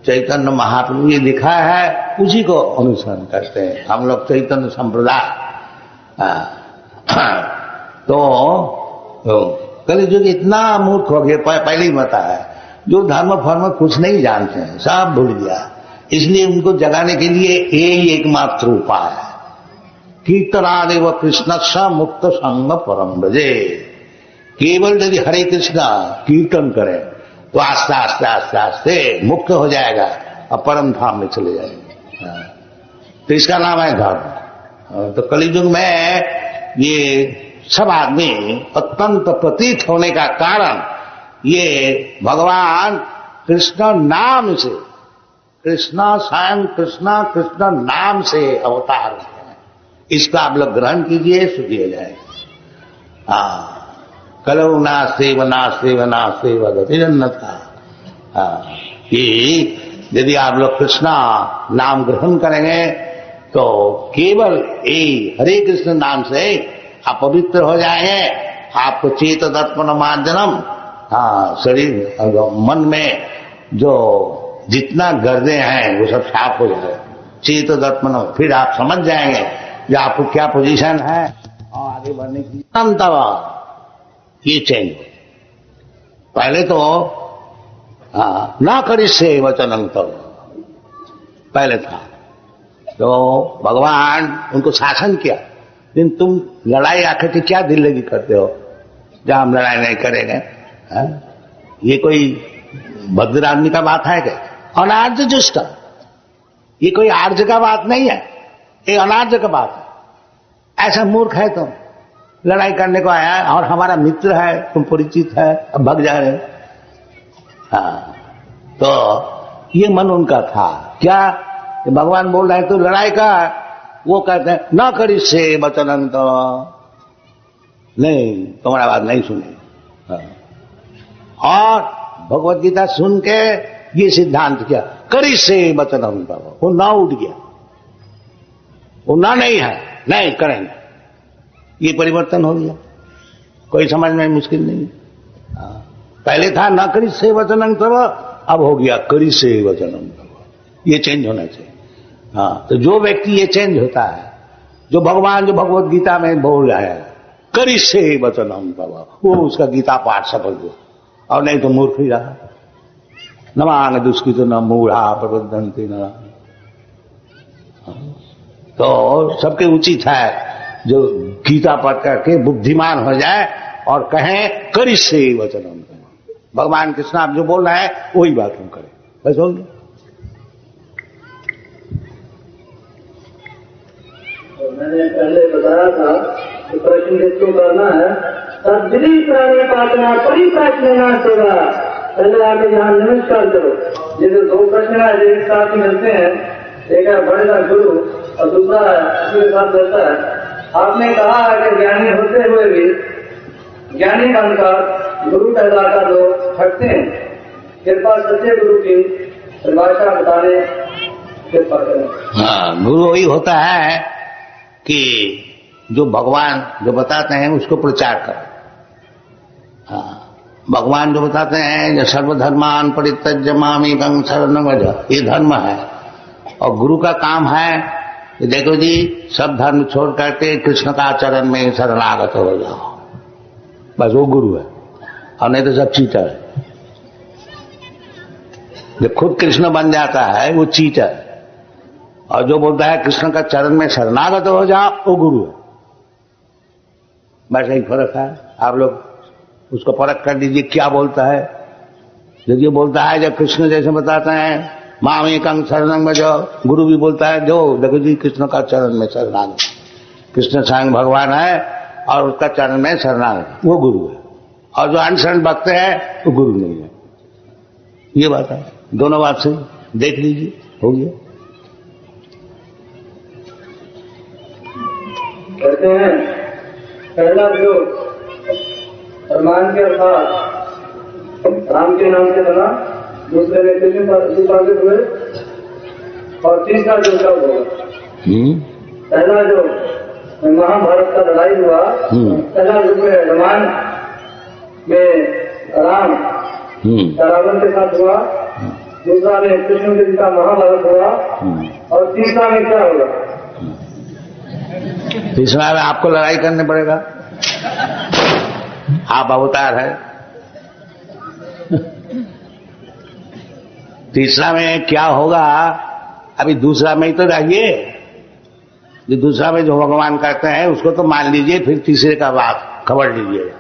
चैतन्य महाप्रभु ये दिखाया है उसी को अनुसरण करते हैं हम लोग चैतन्य संप्रदाय। तो कलियुग इतना मूर्ख हो गया, पहले ही बताया, जो धर्म फर्म कुछ नहीं जानते हैं, सब भूल गया। इसलिए उनको जगाने के लिए यही एकमात्र उपाय है। कीर्तनादेव कृष्ण स मुक्त संग परम ब्रजे। केवल यदि हरे कृष्णा कीर्तन करें तो आस्ते आस्ते आस्ते आस्ते मुक्त हो जाएगा और परम धाम में चले जाएंगे। तो इसका नाम है धर्म। तो कलियुग में ये सब आदमी अत्यंत प्रतीत होने का कारण ये भगवान कृष्ण नाम से, कृष्णा स्वयं कृष्णा कृष्ण नाम से अवतार है। इसका आप लोग ग्रहण कीजिए, सुनिए जाए। हाँ, कलौ नास्तेव नास्तेव नास्तेव गतिरन्यथा। कि यदि आप लोग कृष्णा नाम ग्रहण करेंगे तो केवल हरे कृष्ण नाम से आप पवित्र हो जाएंगे। आपको चेत दर्पण मार्जनम, शरीर मन में जो जितना गर्दे हैं वो सब साफ हो जाए, चेत दर्पण। फिर आप समझ जाएंगे कि आपको क्या पोजीशन है और आगे बढ़ने की अंतवा ये चेंज। पहले तो ना करी से वचन पहले था तो भगवान उनको शासन किया, लेकिन तुम लड़ाई आखिर की क्या दिल लगी करते हो जहां हम लड़ाई नहीं करेंगे? ये कोई भद्र आदमी का बात है क्या? अनार्ज जुष्ट, ये कोई आर्ज का बात नहीं है, ये अनार्ज का बात है। ऐसा मूर्ख है तुम, लड़ाई करने को आया और हमारा मित्र है, तुम परिचित है, अब भाग जा रहे हो। तो ये मन उनका था क्या? भगवान बोल रहे हैं तो लड़ाई का, वो कहते हैं न करी से वचन, तो नहीं, तुम्हारा बात नहीं सुने। और भगवत गीता सुन के ये सिद्धांत किया, करी से वचन, वो ना उठ गया, वो ना नहीं है, नहीं करेंगे। ये परिवर्तन हो गया, कोई समझ में मुश्किल नहीं। पहले था न करी से वचन तब, अब हो गया करी से वचन तब। ये चेंज होना चाहिए। तो जो व्यक्ति ये चेंज होता है, जो भगवान जो भगवत गीता में बोल रहा है करी से वचन तब, वो उसका गीता पाठ सफल हुआ, और नहीं तो मूर्ख ही रहा। न मांग दुष्कृत न मूढ़ा प्रबद्धन्ति न। तो सबके उचित है जो गीता पढ़ करके बुद्धिमान हो जाए और कहें करी से वचन। भगवान कृष्ण आप जो बोल रहे हैं वही बात हम करें, बस हो गया। मैंने पहले बताया था कि प्रश्न जिसको करना है सदृढ़ प्राणी पातना परिप्राचना सेवा, पहले आके यहाँ नमस्कार करो। ये जो दो प्रश्न है जो एक साथ ही मिलते हैं, एक है बड़े का गुरु और दूसरा उसके साथ रहता है। आपने कहा है कि ज्ञानी होते हुए भी ज्ञानी का अनुसार गुरु कहलाता लोग हटते हैं। कृपा सच्चे गुरु की परिभाषा बताने कृपा करें। गुरु वही होता है कि जो भगवान जो बताते हैं उसको प्रचार करें। भगवान जो बताते हैं जो सर्वधर्मान परित्यज्य मामेकं शरणं व्रज, ये धर्म है। और गुरु का काम है कि देखो जी सब धर्म छोड़ करके कृष्ण का चरण में शरणागत हो जाओ, बस वो गुरु है। और नहीं तो सब चीटर है। जो खुद कृष्ण बन जाता है वो चीटर है, और जो बोलता है कृष्ण का चरण में शरणागत हो जाओ वो गुरु है। बस एक फर्क है। आप लोग उसको परख कर दीजिए क्या बोलता है। जब ये बोलता है जब कृष्ण जैसे बताते हैं मामेकं शरणं व्रज, गुरु भी बोलता है जो देखो जी कृष्ण का चरण में शरणागत, कृष्ण स्वयं भगवान है और उसका चरण में शरणागत, वो गुरु है। और जो अनशरण भक्त है वो गुरु नहीं है। ये बात है, दोनों बात से देख लीजिए, हो गया। कहते हैं पहला जो प्रमाण के अनुसार राम के नाम से बना, दूसरे में कृष्ण उपासित हुए, और तीसरा जो कब होगा। पहला जो महाभारत का लड़ाई हुआ, पहला युग में रामायण में राम रावण के साथ हुआ, दूसरा में कृष्ण के पिता महाभारत हुआ, और तीसरा में क्या होगा? तीसरा में आपको लड़ाई करने पड़ेगा, आप अवतार है। तीसरा में क्या होगा अभी दूसरा में ही तो रहिए। जो दूसरा में जो भगवान कहते हैं उसको तो मान लीजिए, फिर तीसरे का बात खबर लीजिए।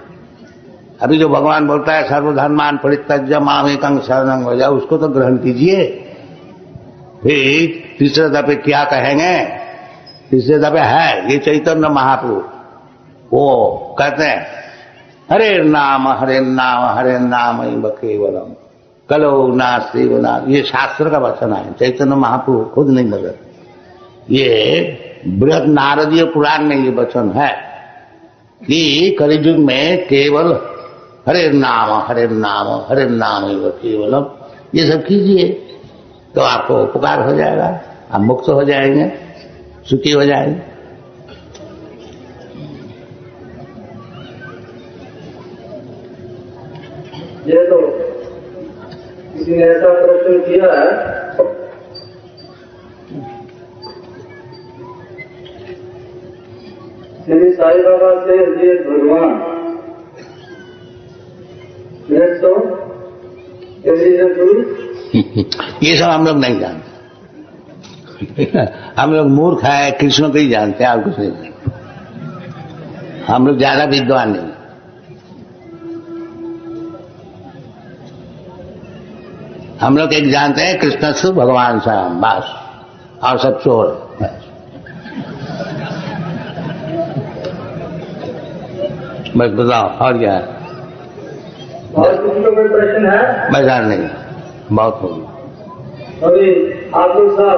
अभी जो भगवान बोलता है सर्वधर्मान परित्यज्य मामेकं शरणं व्रज, उसको तो ग्रहण कीजिए। फिर तीसरे दफे क्या कहेंगे? तीसरे दफे है ये चैतन्य महाप्रभु, वो कहते हैं हरे नाम हरे नाम हरे नाम केवलम कलो नास्ति वनात्। ये शास्त्र का वचन है, चैतन्य महाप्रभु खुद नहीं बोले। ये बृहद नारदीय पुराण में ये वचन है कि कलियुग में केवल हरे नाम हरे नाम हरे नाम केवलम, ये सब कीजिए तो आपको उपकार हो जाएगा, आप मुक्त हो जाएंगे, सुखी हो जाएंगे। ये तो किसी ने ऐसा प्रश्न किया है, श्री साई बाबा से ये भगवान तो ये सब हम लोग नहीं जानते। हम लोग मूर्ख है, कृष्ण को ही जानते हैं, और कुछ नहीं जानते। हम लोग ज्यादा विद्वान नहीं। हम लोग एक जानते हैं कृष्ण से भगवान से हम, बस, और सब चोर। बस बताओ और क्या है? और किसी को कोई प्रश्न है? मैदान नहीं, बहुत हो गया। अभी आप लोग साहब